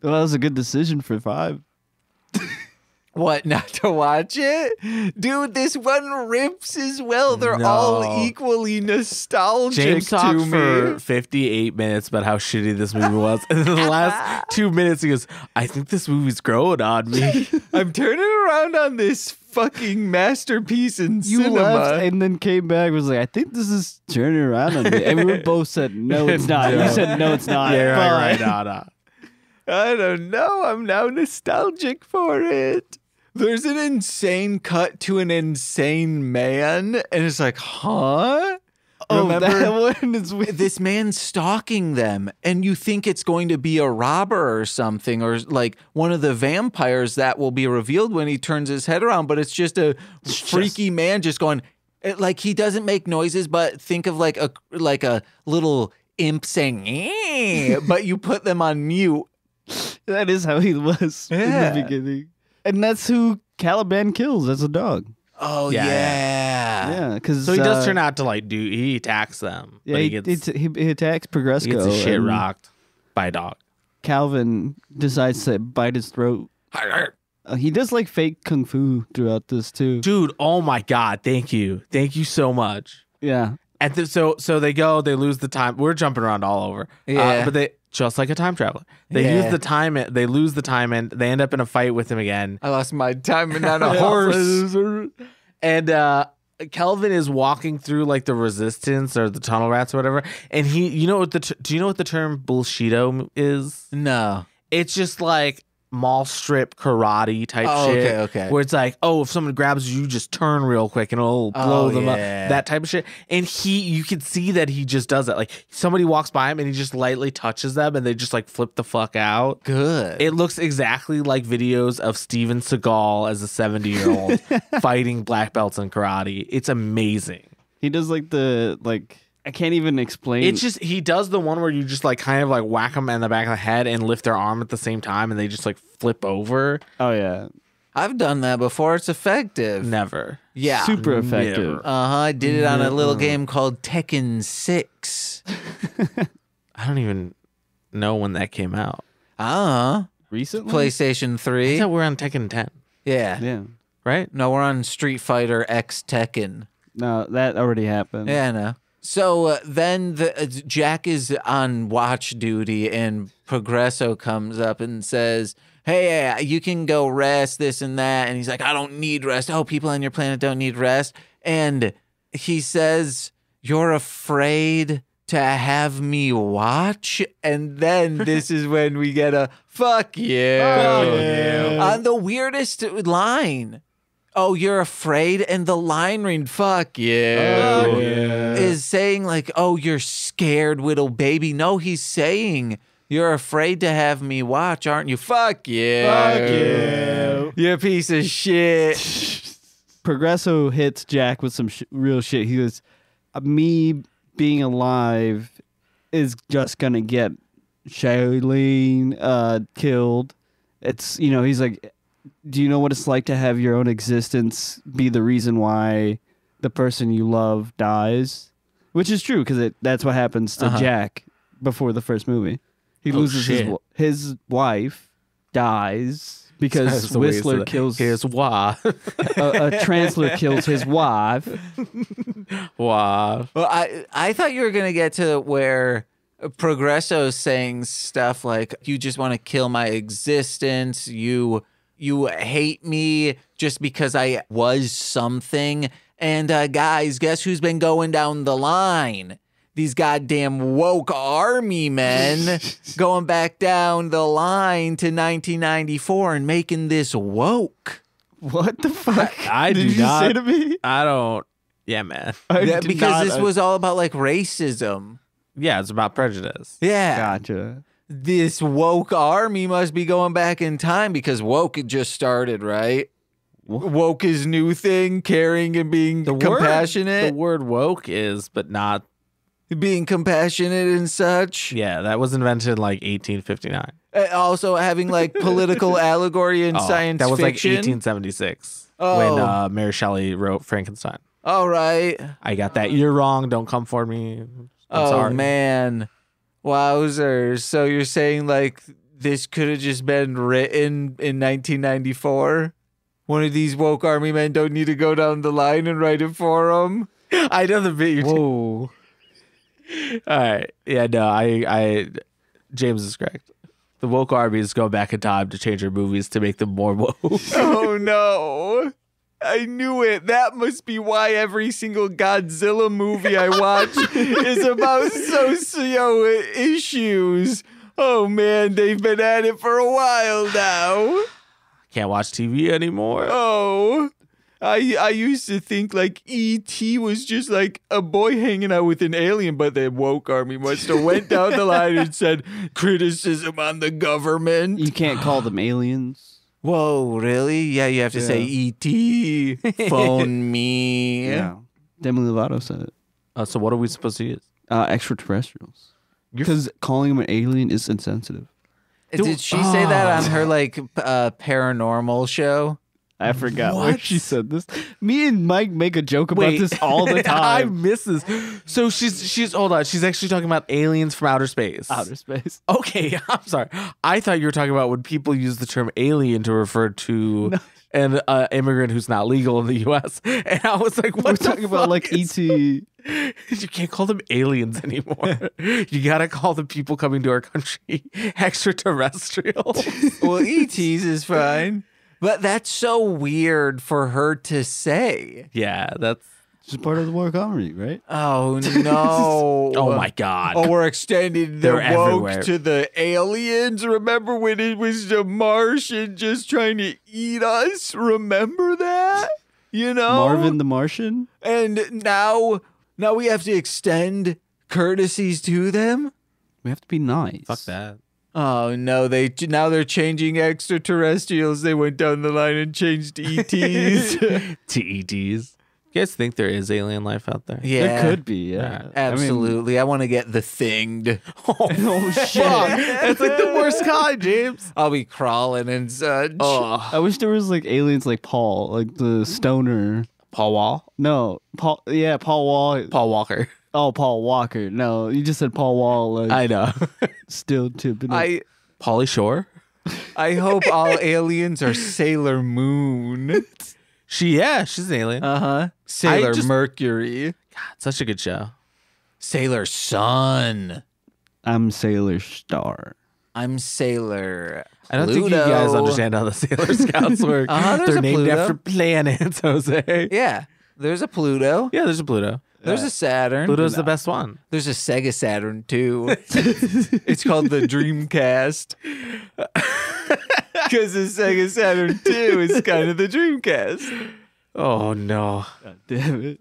Well, that was a good decision for 5. What, not to watch it? Dude, this one rips as well. They're all No. equally nostalgic James to talked me. for 58 minutes about how shitty this movie was. And then the last 2 minutes, he goes, I think this movie's growing on me. I'm turning around on this fucking masterpiece in You cinema. left and then came back and was like, I think this is turning around on me. And we both said, no, it's not. You said, no, it's not. Yeah, right, Fine. no. I don't know. I'm now nostalgic for it. There's an insane cut to an insane man, and it's like, huh? Oh, Remember? that one is weird. This man's stalking them, and you think it's going to be a robber or something, or like one of the vampires that will be revealed when he turns his head around, but it's just a freaky man just going, like he doesn't make noises, but think of like a little imp saying, "Eh," but you put them on mute. That is how he was in Yeah. the beginning. And that's who Caliban kills as a dog. Oh, Yeah, yeah. Yeah, because So he does turn out to like he attacks them. Yeah, but he he attacks gets Progresco. his shit and rocked by a dog. Calvin decides to bite his throat. He does like fake kung fu throughout this too. Dude, oh my god, thank you so much. Yeah, And so they lose the time. We're jumping around all over. Yeah. But they just like a time traveler. They Yeah. use the time. They lose the time, and they end up in a fight with him again. I lost my timing on a horse. And Kelvin is walking through like the resistance or the tunnel rats or whatever. And do you know what the term bullshido is? No. It's just like mall strip karate type Oh, shit. okay. Where it's like, oh, if someone grabs you, just turn real quick and it'll blow them up. yeah. That type of shit. And you can see that he just does that. Like somebody walks by him and he just lightly touches them and they just like flip the fuck out. Good. It looks exactly like videos of Steven Seagal as a 70-year-old fighting black belts in karate. It's amazing. he does like I can't even explain. It's just he does the one where you just like kind of like whack them in the back of the head and lift their arm at the same time and they just like flip over. oh yeah, I've done that before. It's effective. Never. Yeah. super effective. Never. I did it on a little game called Tekken 6. I don't even know when that came out. Recently, PlayStation I 3. thought we're on Tekken 10, Yeah. Yeah, right? No, we're on Street Fighter X Tekken. no, that already happened. Yeah, I know. So then Jack is on watch duty, and Progresso comes up and says, hey, you can go rest, this and that. And he's like, I don't need rest. Oh, people on your planet don't need rest. And he says, you're afraid to have me watch? And then this is when we get a fuck you. Fuck you. On the weirdest line. Oh, you're afraid? And the line read, fuck you. Is saying like, oh, you're scared, little baby. No, he's saying, you're afraid to have me watch, aren't you? Fuck you. Fuck you. You piece of shit. Progresso hits Jack with some real shit. He goes, me being alive is just gonna get Shailene killed. It's, he's like, do you know what it's like to have your own existence be the reason why the person you love dies? Which is true, because that's what happens to Jack before the first movie. He loses his wife, dies because Whistler kills his wife. a Trancers kills his wife. Wow. Well, I thought you were going to get to where Progresso's saying stuff like, you just want to kill my existence. You hate me just because I was something. And guys, guess who's been going down the line? These goddamn woke army men going back down the line to 1994 and making this woke. What the fuck? I did do you not. say to me? I don't. Yeah, man. Yeah, because this was all about like racism. Yeah, it's about prejudice. Yeah. Gotcha. This woke army must be going back in time because woke had just started, right? Woke is new thing, caring and being compassionate. The word woke is, but not. Being compassionate and such. Yeah, that was invented in like 1859. Also having like political allegory and science that was fiction. like 1876 Oh. when Mary Shelley wrote Frankenstein. All right. I got that. You're wrong. Don't come for me. I'm sorry. Man. Wowzers. So you're saying like this could have just been written in 1994? One of these woke army men don't need to go down the line and write it for them? I know the bit you're Whoa. All right. Yeah, no, I James is correct. The woke armies go back in time to change their movies to make them more woke. Oh no. I knew it. That must be why every single Godzilla movie I watch is about socio issues. Oh man, they've been at it for a while now. Can't watch TV anymore. Oh, I used to think like E.T. was just like a boy hanging out with an alien, but the woke army must have went down the line and said criticism on the government. You can't call them aliens. Whoa, really? Yeah, you have to say E.T. Phone me. Yeah. Demi Lovato said it. So what are we supposed to use? Extraterrestrials. Because calling them an alien is insensitive. Did she say that on her like paranormal show? I forgot where she said this. Me and Mike make a joke about this all the I time. miss this. So she's hold on. She's actually talking about aliens from outer space. Outer space. Okay, I'm sorry. I thought you were talking about when people use the term alien to refer to an immigrant who's not legal in the U.S. And I was like, what We're talking about like E.T. You can't call them aliens anymore. You gotta call the people coming to our country extraterrestrials. Well, ETs is fine. But that's so weird for her to say. Yeah, that's Just part of the war comedy, right? Oh, no. oh my god. Oh, we're extending the They're woke everywhere. to the aliens. Remember when it was the Martian just trying to eat us? Remember that? You know? Marvin the Martian? And now we have to extend courtesies to them? We have to be nice. Fuck that. Oh no, now they're changing extraterrestrials. They went down the line and changed ETs. TEDs. You guys think there is alien life out there? Yeah. There could be, yeah. Absolutely. I want to get the thinged. Oh, shit. That's like the worst kind, James. I'll be crawling and such. Oh, I wish there was like aliens like Paul, like the stoner. Paul Wall? No, Paul. Yeah, Paul Wall. Paul Walker. Oh, Paul Walker. No, you just said Paul Wall. Like I know. still tipping. Pauly Shore? I hope all aliens are Sailor Moon. She's an alien. Sailor just- Mercury. God, such a good show. Sailor Sun. I'm Sailor Star. I'm Sailor I don't think you Pluto. guys understand how the Sailor Scouts work. There's They're a named Pluto. after planets, Jose. Yeah. There's a Pluto. Yeah, there's a Pluto. There's a Saturn. Pluto's the best one. There's a Sega Saturn too. It's called the Dreamcast. Because the Sega Saturn 2 is kind of the Dreamcast. Oh, no. God damn it.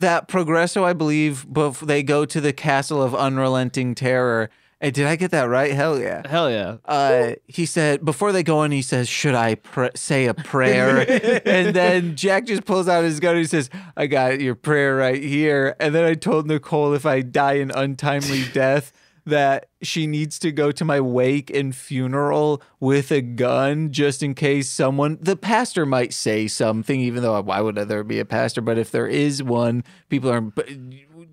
That Progresso, I believe, they go to the Castle of Unrelenting Terror. Hey, did I get that right? Hell yeah. Hell yeah. He said, before they go in, he says, should I say a prayer? And then Jack just pulls out his gun and he says, I got your prayer right here. And then I told Nicole if I die an untimely death, that she needs to go to my wake and funeral with a gun just in case the pastor might say something, even though why would there be a pastor? But if there is one, people are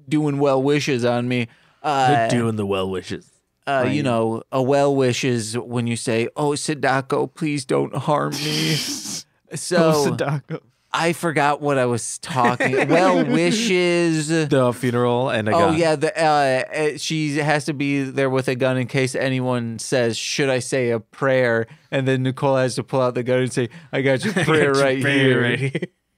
doing well wishes on me. They're doing the well wishes. You know, a well wish is when you say, oh, Sadako, please don't harm me. So Sadako. I forgot what I was talking. Well wishes. The funeral and a gun. Oh yeah, she has to be there with a gun in case anyone says, "Should I say a prayer?" And then Nicole has to pull out the gun and say, "I got your prayer right here."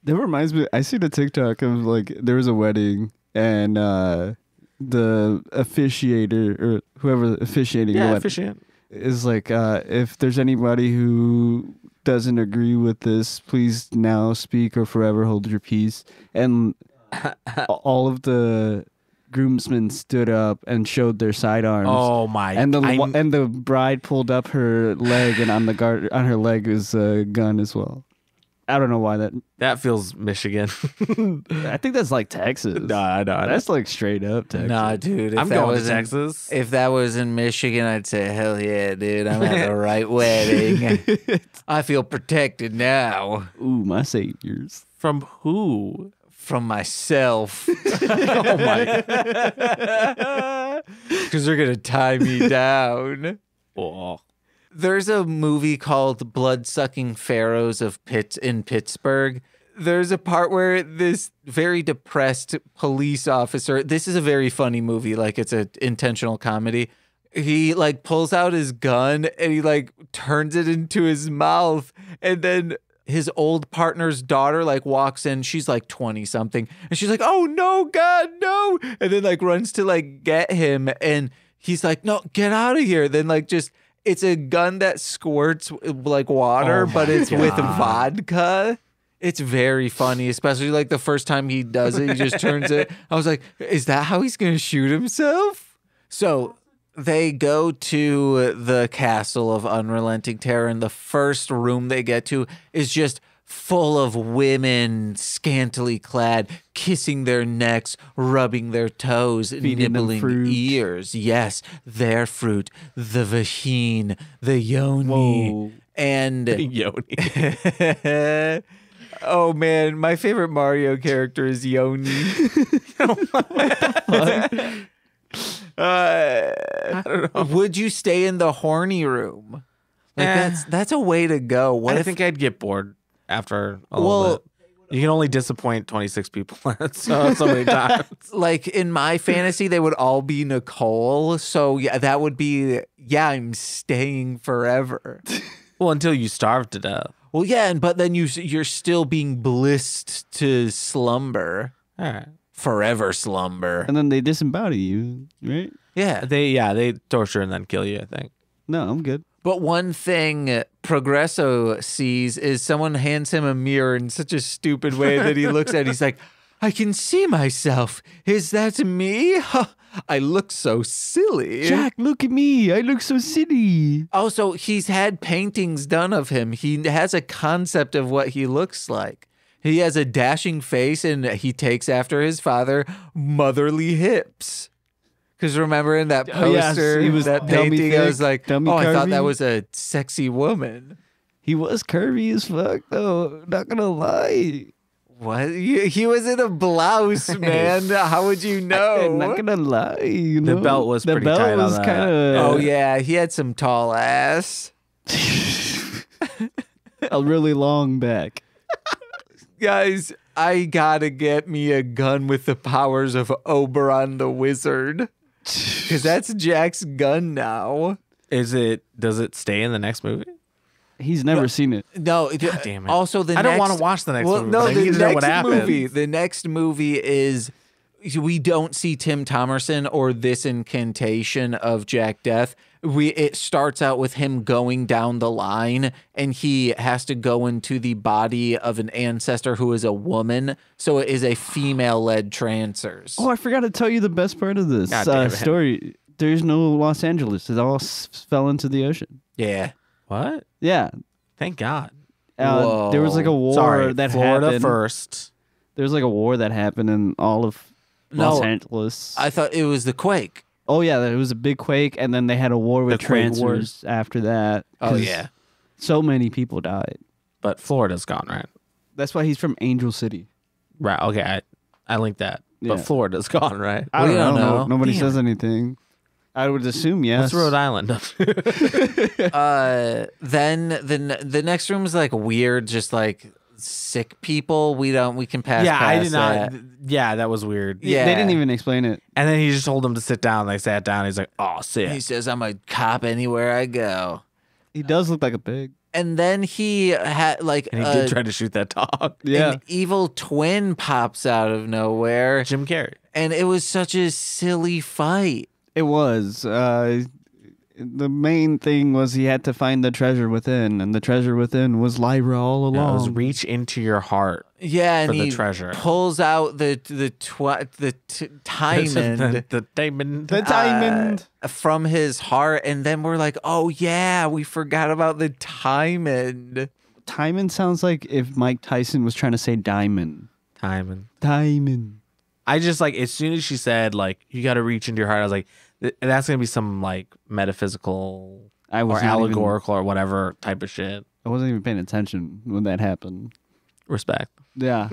That reminds me. I seen a TikTok of like there was a wedding and the officiator or whoever officiating the Yeah, wedding efficient. is like, if there's anybody who doesn't agree with this, please now speak or forever hold your peace. And all of the groomsmen stood up and showed their sidearms. Oh, my. And the bride pulled up her leg, and on her leg is a gun as well. I don't know why that. That feels Michigan. I think that's like Texas. No. That's like straight up Texas. Nah, dude. I'm going to Texas. If that was in Michigan, I'd say, hell yeah, dude. I'm at the right wedding. I feel protected now. Ooh, my saviors. From who? From myself. Oh, my. Because they're going to tie me down. Oh. There's a movie called Blood-Sucking Pharaohs in Pittsburgh. There's a part where this very depressed police officer, this is a very funny movie, like it's an intentional comedy. He like pulls out his gun and he like turns it into his mouth and then his old partner's daughter like walks in. She's like 20 something, and she's like, "Oh no, God, no!" And then like runs to like get him, and he's like, "No, get out of here!" Then like just it's a gun that squirts like water, but it's with vodka. It's very funny, especially like the first time he does it, he just turns it. I was like, "Is that how he's gonna shoot himself?" So they go to the castle of unrelenting terror, and the first room they get to is just full of women, scantily clad, kissing their necks, rubbing their toes, nibbling ears. Yes, their fruit, the vagine, the yoni. Whoa. And Yoni. oh man, my favorite Mario character is Yoni. I don't know. Would you stay in the horny room? Like that's a way to go. What I think I'd get bored after a little bit. You can only disappoint 26 people so many times. Like in my fantasy, they would all be Nicole. So yeah, that would be I'm staying forever. Well, until you starve to death. Well, yeah, but then you're still being blissed to slumber. All right. Forever slumber. And then they disembody you, right? Yeah. They torture and then kill you, I think. No, I'm good. But one thing Progresso sees is someone hands him a mirror in such a stupid way that he looks at it. He's like, "I can see myself. Is that me? I look so silly." Jack, look at me. I look so silly. Also, he's had paintings done of him. He has a concept of what he looks like. He has a dashing face, and he takes after his father, motherly hips. Because remember in that poster, he was that dummy painting, I was thick, like, dummy I thought curvy. that was a sexy woman. He was curvy as fuck, though. Not gonna lie. What? He was in a blouse, man. How would you know? Not gonna lie. You know? The belt was pretty tight on that. Kinda, Oh, yeah. He had some tall ass. a really long back. Guys, I gotta get me a gun with the powers of Oberon the Wizard. Because that's Jack's gun now. Does it stay in the next movie? He's never seen it. No, God damn it. Also, I don't want to watch the next movie. No, but I need the to know what next happens. movie. The next movie is we don't see Tim Thomerson or this incantation of Jack Deth. It starts out with him going down the line, and he has to go into the body of an ancestor who is a woman. So it is a female-led Trancers. Oh, I forgot to tell you the best part of this God damn it. story. There's no Los Angeles. It all fell into the ocean. Yeah. What? Yeah. Thank God. There was like a war Sorry, that Florida happened. first. There was like a war that happened in all of Los Angeles. I thought it was the quake. Oh, yeah. There was a big quake, and then they had a war with The Quake War. Trancers after that. Oh, 'cause yeah. So many people died. But Florida's gone, right? That's why he's from Angel City. Right. Okay. I linked that. Yeah. But Florida's gone, right? I We don't don't know. know. Nobody Damn. says anything. I would assume yes. What's Rhode Island? Then the next room is like weird, just like sick people. We can pass. Yeah, I past did not. that. Yeah, that was weird. Yeah. They didn't even explain it. And then he just told them to sit down. They sat down. He's like, "Oh, sit." He says, "I'm a cop anywhere I go." He does look like a pig. And then he had like And he did try to shoot that dog. Yeah. an evil twin pops out of nowhere, Jim Carrey. and it was such a silly fight. It was. The main thing was he had to find the treasure within, and the treasure within was Lyra all Yeah, it along. was reach into your heart. Yeah, and For the he treasure. pulls out the diamond. the diamond. The diamond. From his heart, and then we're like, "Oh yeah, we forgot about the diamond." Diamond sounds like if Mike Tyson was trying to say diamond. Diamond. Diamond. I just like as soon as she said like you got to reach into your heart, I was like, that's gonna be some like metaphysical I or was not even- allegorical or whatever type of shit. I wasn't even paying attention when that happened. Respect. Yeah,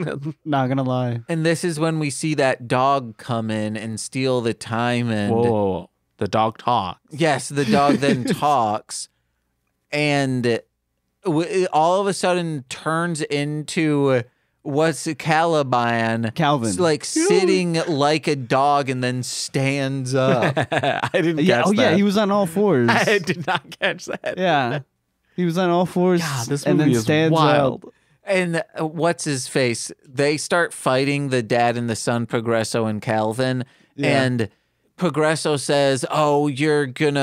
not gonna lie. And this is when we see that dog come in and steal the diamond. Whoa, the dog talk. Yes, the dog then talks, and it all of a sudden turns into what's Caliban. Calvin. It's like sitting like a dog and then stands up. I didn't Yeah, catch oh that. yeah, he was on all fours. I did not catch that. Yeah, he was on all fours God, this and then movie is stands wild. up. And what's his face? They start fighting, the dad and the son, Progresso and Calvin. Yeah. And Progresso says, "Oh, you're going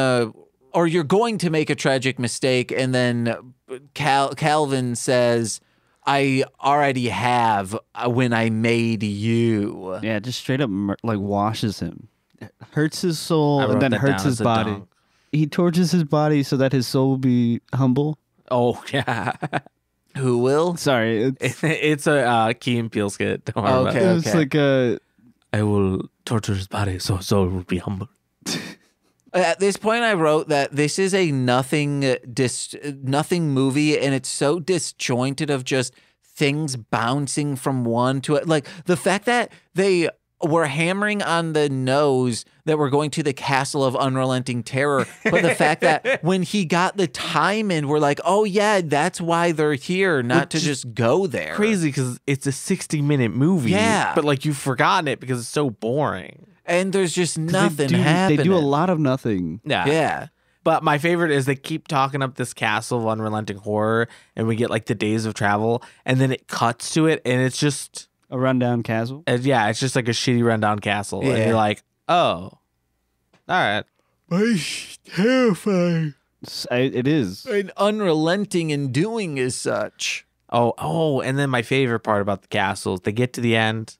to make a tragic mistake." And then Calvin says, "I already have when I made you." Yeah, just straight up like washes him. Hurts his soul I wrote and then that hurts down his as a body. dunk. He tortures his body so that his soul will be humble. Oh, yeah. Who will? Sorry, It's a Key and Peele skit. Don't worry about Okay. it. it's like a I will torture his body so his soul will be humble. At this point, I wrote that this is a nothing movie, and it's so disjointed of just things bouncing from one to it. Like the fact that they were hammering on the nose that we're going to the castle of unrelenting terror, but the fact that when he got the time in, we're like, oh yeah, that's why they're here, not to just go there. Crazy because it's a 60-minute movie. Yeah. But like you've forgotten it because it's so boring. And there's just nothing they happening. They do a lot of nothing. Yeah. But my favorite is they keep talking up this castle of unrelenting horror, and we get like the days of travel, and then it cuts to it, and it's just A rundown castle. it's just like a shitty rundown castle, and Yeah. you're like, oh, all right. It's terrifying. It is. And unrelenting in doing as such. Oh, and then my favorite part about the castle is they get to the end,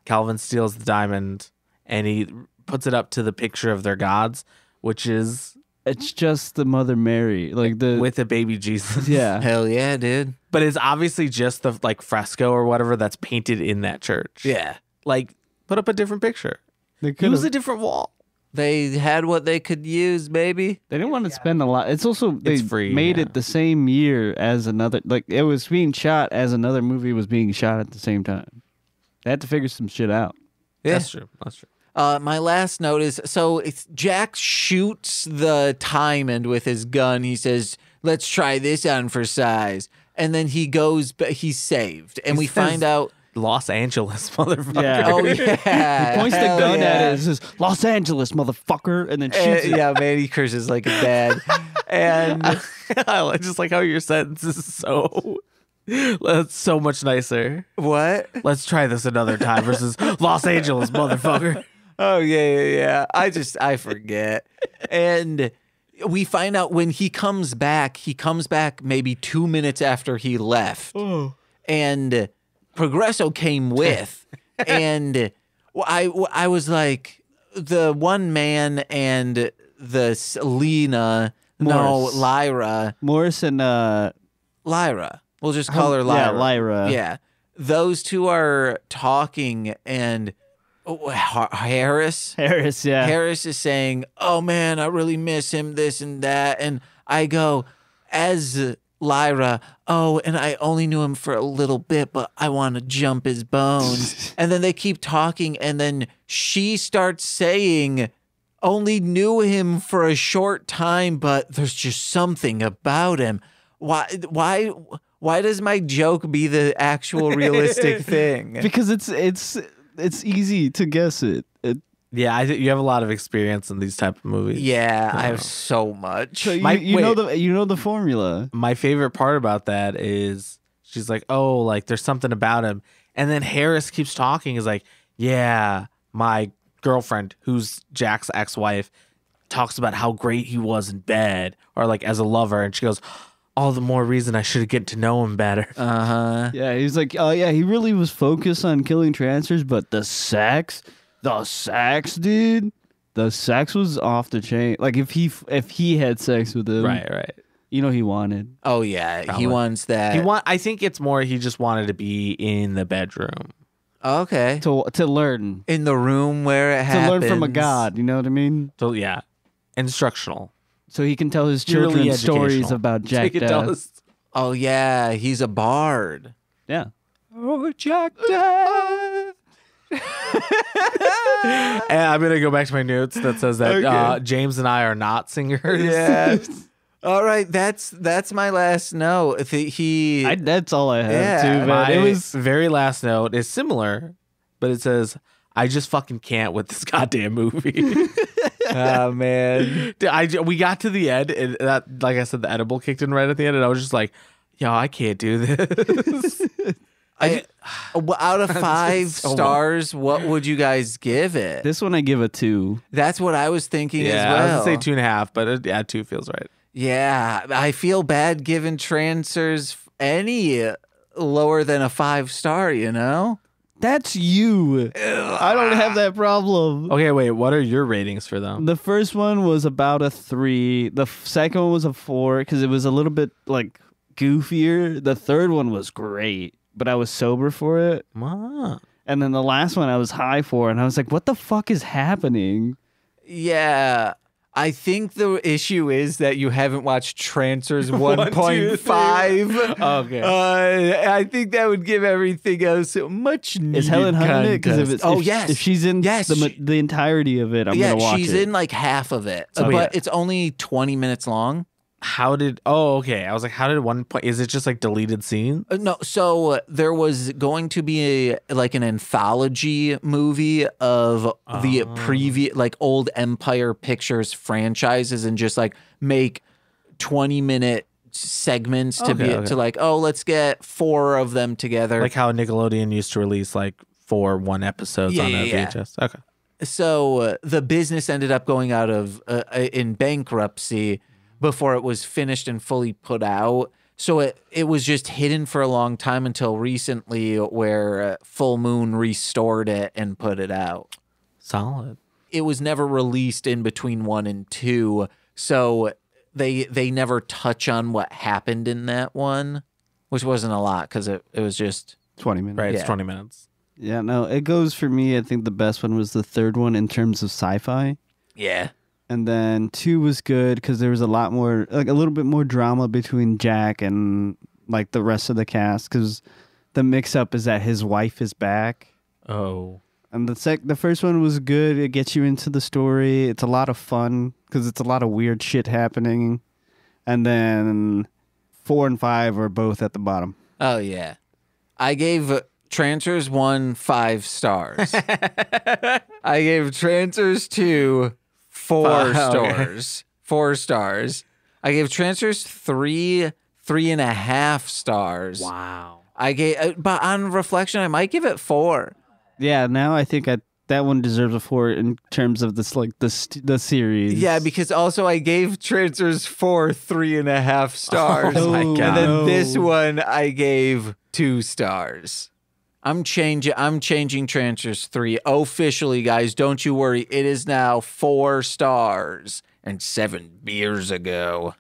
Calvin steals the diamond, and he puts it up to the picture of their gods, which is It's just the Mother Mary, like the with a baby Jesus. yeah. Hell yeah, dude. But it's obviously just the like fresco or whatever that's painted in that church. Yeah. Like put up a different picture. They could Use have. a different wall. They had what they could use, baby. They didn't want to spend a lot. It's also they It's free, made yeah. it the same year as another. Like it was being shot as another movie was being shot at the same time. They had to figure some shit out. Yeah. That's true. That's true. My last note is, so Jack shoots the diamond with his gun. He says, "Let's try this on for size." And then he goes, but he's saved. And we find out, Los Angeles, motherfucker. Yeah. oh yeah. He points the hell gun yeah. at it and says, "Los Angeles, motherfucker," and then shoots it. Yeah, man, he curses like a dad. And I just like how your sentence is so that's so much nicer. what? Let's try this another time versus Los Angeles, motherfucker. Oh yeah. I forget. And we find out when he comes back maybe 2 minutes after he left. Oh. And Progresso came with. And I was like, the one man and the Lena, Morris. Lyra. Morris and Lyra. We'll just call her Lyra. Yeah, Lyra. Yeah. Those two are talking, and Harris yeah. Harris is saying, "Oh man, I really miss him, this and that." And I go, as Lyra, "Oh, and I only knew him for a little bit, but I want to jump his bones." And then they keep talking, and then she starts saying, "Only knew him for a short time, but there's just something about him." Why does my joke be the actual realistic thing? Because it's easy to guess it. Yeah, I think you have a lot of experience in these type of movies. Yeah, I have so much. So you Wait. know the formula. My favorite part about that is she's like, oh, like there's something about him. And then Harris keeps talking, is like, yeah, my girlfriend, who's Jack's ex-wife, talks about how great he was in bed or like as a lover. And she goes, all the more reason I should get to know him better. Yeah, he's like, oh yeah, he really was focused on killing Trancers, but the sex, dude, the sex was off the chain. Like if he had sex with him, Right. you know he wanted. Oh yeah, Probably. he wants that. I think it's more he just wanted to be in the bedroom. Okay, To learn. in the room where it To happens. learn from a god, you know what I mean? So yeah, instructional. So he can tell his Purely children stories educational. about Jack Take it down Deth. Oh yeah, he's a bard. Yeah. Oh, Jack Deth. And I'm gonna go back to my notes that says that Okay. James and I are not singers. Yeah. All right, that's my last note. That's all I have Yeah. too, man. My It was very last note is similar, but it says, "I just fucking can't with this goddamn movie." Oh man. We got to the end, and that, like I said, the edible kicked in right at the end, and I was just like, Yo, I can't do this. Out of 5 so stars, what would you guys give it? This one I give a 2. That's what I was thinking as Yeah, well. I was gonna say 2.5, but yeah, 2 feels right. Yeah, I feel bad giving Trancers any lower than a 5-star, you know? That's you. I don't have that problem. Okay, wait. What are your ratings for them? The first one was about a 3. The second one was a 4 because it was a little bit like goofier. The third one was great, but I was sober for it. Ah. And then the last one I was high for, and I was like, what the fuck is happening? Yeah. I think the issue is that you haven't watched Trancers 1, 2, 1.5. Okay. I think that would give everything else much needed Is Helen Hunt in it? Because yes. if she's in the entirety of it, I'm gonna watch it. She's in like half of it, Oh, but yeah. it's only 20 minutes long. Okay. I was like, how did is it just like deleted scenes? No, so there was going to be an anthology movie of the previous old Empire Pictures franchises and just make 20-minute segments to let's get 4 of them together. Like how Nickelodeon used to release 4 1 episodes on a VHS. Okay. So the business ended up going out of in bankruptcy before it was finished and fully put out. So it was just hidden for a long time until recently where Full Moon restored it and put it out. Solid. It was never released in between 1 and 2. So they never touch on what happened in that one, which wasn't a lot because it was just 20 minutes. Right, it's Yeah. 20 minutes. Yeah, no, it goes for me. I think the best one was the third one in terms of sci-fi. Yeah. And then 2 was good because there was a lot more, a little bit more drama between Jack and the rest of the cast because the mix-up is that his wife is back. Oh. And the first one was good. It gets you into the story. It's a lot of fun because it's a lot of weird shit happening. And then 4 and 5 are both at the bottom. Oh, yeah. I gave Trancers 1 5 stars. I gave Trancers 2 4 stars. 4 stars. I gave Trancers 3 3.5 stars. Wow. I gave, but on reflection, I might give it 4. Yeah, now I think that one deserves a 4 in terms of this the series. Yeah, because also I gave Trancers 4 3.5 stars. Oh my And God. then this one I gave 2 stars. I'm changing Trancers 3 officially, guys. Don't you worry. It is now 4 stars and 7 beers ago.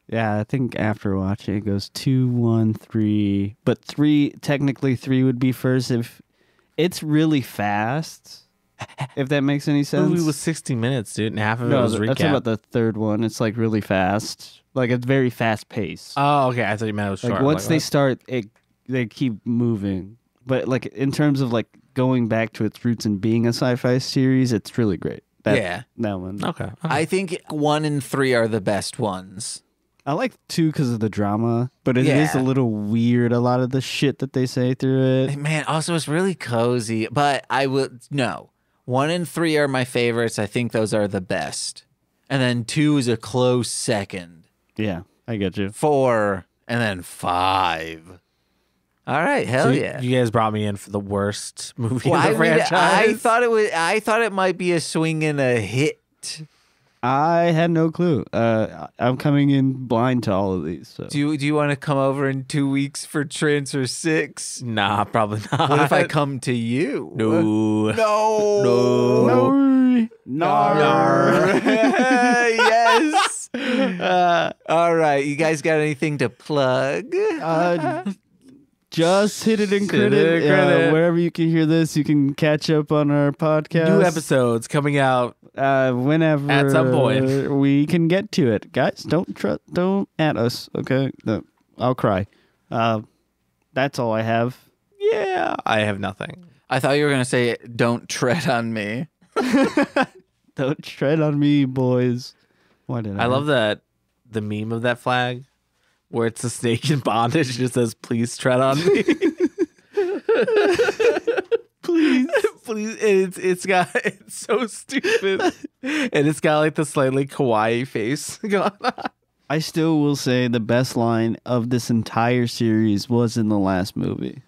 Yeah, I think after watching it goes 2, 1, 3. But 3, technically 3 would be first if it's really fast. If that makes any The sense. movie was 60 minutes, dude, and half of it No, was I'm recap. talking about the third one. It's really fast. It's very fast paced. Oh, okay. I thought you meant it was short. Once they what? start, they keep moving. But in terms of going back to its roots and being a sci-fi series, it's really great. Yeah. That one. Okay. I think 1 and 3 are the best ones. I like 2 because of the drama, but it is Yeah. a little weird. A lot of the shit that they say through it. Man, also it's really cozy, but I would no. 1 and 3 are my favorites. I think those are the best. And then 2 is a close second. Yeah, I get you. 4 and then 5. All right, hell So yeah. You guys brought me in for the worst movie Well, of the franchise. I thought it might be a swing and a hit. I had no clue. I'm coming in blind to all of these. So. Do you want to come over in 2 weeks for Transfer 6? Nah, probably not. What if I come to you? No. No. Nar. Yes. All right. You guys got anything to plug? Just hit it and Hit it credit. and credit. Wherever you can hear this, you can catch up on our podcast. New episodes coming out. Whenever At some point. we can get to it, guys. Don't at us, okay? No, I'll cry. That's all I have. Yeah. I have nothing. I thought you were going to say, don't tread on me. Don't tread on me, boys. Why did I? I love that the meme of that flag where it's a snake in bondage. It just says, please tread on me. Please. It's so stupid. And it's got the slightly kawaii face going on. I still will say the best line of this entire series was in the last movie.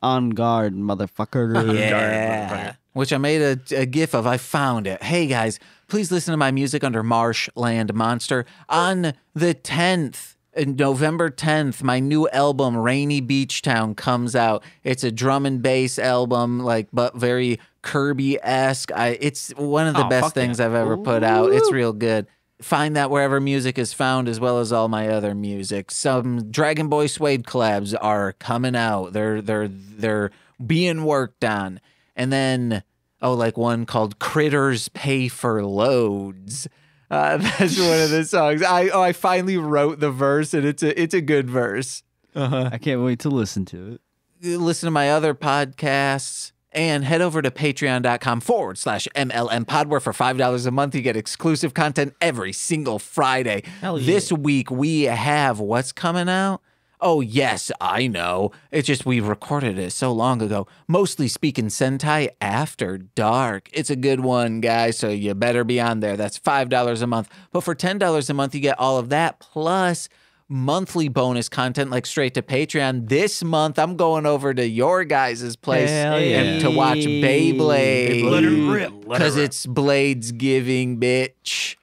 On guard, motherfucker. Yeah. Which I made a gif of. I found it. Hey, guys, please listen to my music under Marshland Monster. On the 10th, November 10th, my new album, Rainy Beach Town, comes out. It's a drum and bass album, but very Kirby-esque. It's one of the best things I've ever put out. It's real good. Find that wherever music is found, as well as all my other music. Some Dragon Boy Suede collabs are coming out. They're being worked on. And then, one called Critters Pay for Loads. That's one of the songs. I finally wrote the verse, and it's a good verse. I can't wait to listen to it. Listen to my other podcasts. And head over to patreon.com/MLMpod, where for $5 a month, you get exclusive content every single Friday. Hell yeah. This week, we have what's coming out? Oh, yes, I know. It's just we recorded it so long ago. Mostly Speaking Sentai After Dark. It's a good one, guys, so you better be on there. That's $5 a month. But for $10 a month, you get all of that, plus monthly bonus content straight to Patreon. This month, I'm going over to your guys' place to watch Beyblade. Let it rip. Because it's Blade's giving, bitch.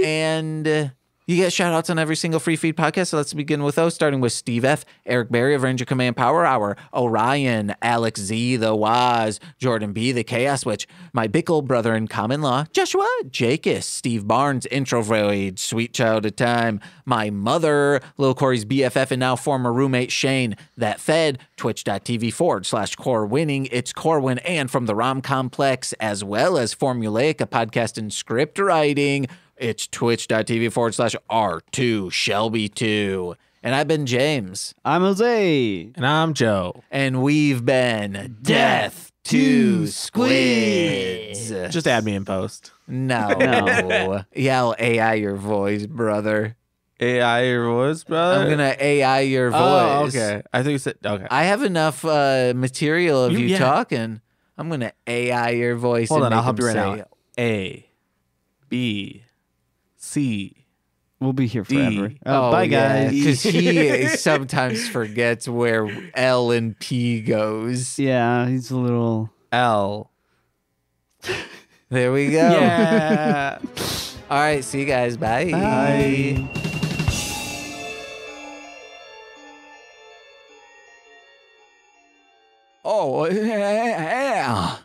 And you get shout-outs on every single free feed podcast, so let's begin with those, starting with Steve F., Eric Berry of Ranger Command Power Hour, Orion, Alex Z, The Waz, Jordan B, The Chaos Witch, my Bickle brother in common law, Joshua, Jacus, Steve Barnes, Introvoid, Sweet Child of Time, my mother, Lil Corey's BFF and now former roommate Shane, That Fed, twitch.tv/CoreWinning, It's Corwin, and from the Rom Complex, as well as Formulaic, a podcast in script writing, it's twitch.tv/R2 Shelby2. And I've been James. I'm Jose. And I'm Joe. And we've been Deth to Squids. Just add me in post. No. Yeah, I'll AI your voice, brother. AI your voice, brother? I'm going to AI your voice. Oh, okay. I think you said, okay. I have enough material of you talking. I'm going to AI your voice. Hold and on, make I'll help you him right say now. A, B, C. We'll be here forever. D. Bye, guys. Because he sometimes forgets where L and P goes. Yeah, he's a little... L. There we go. Yeah. All right, see you guys. Bye. Bye. Oh, yeah.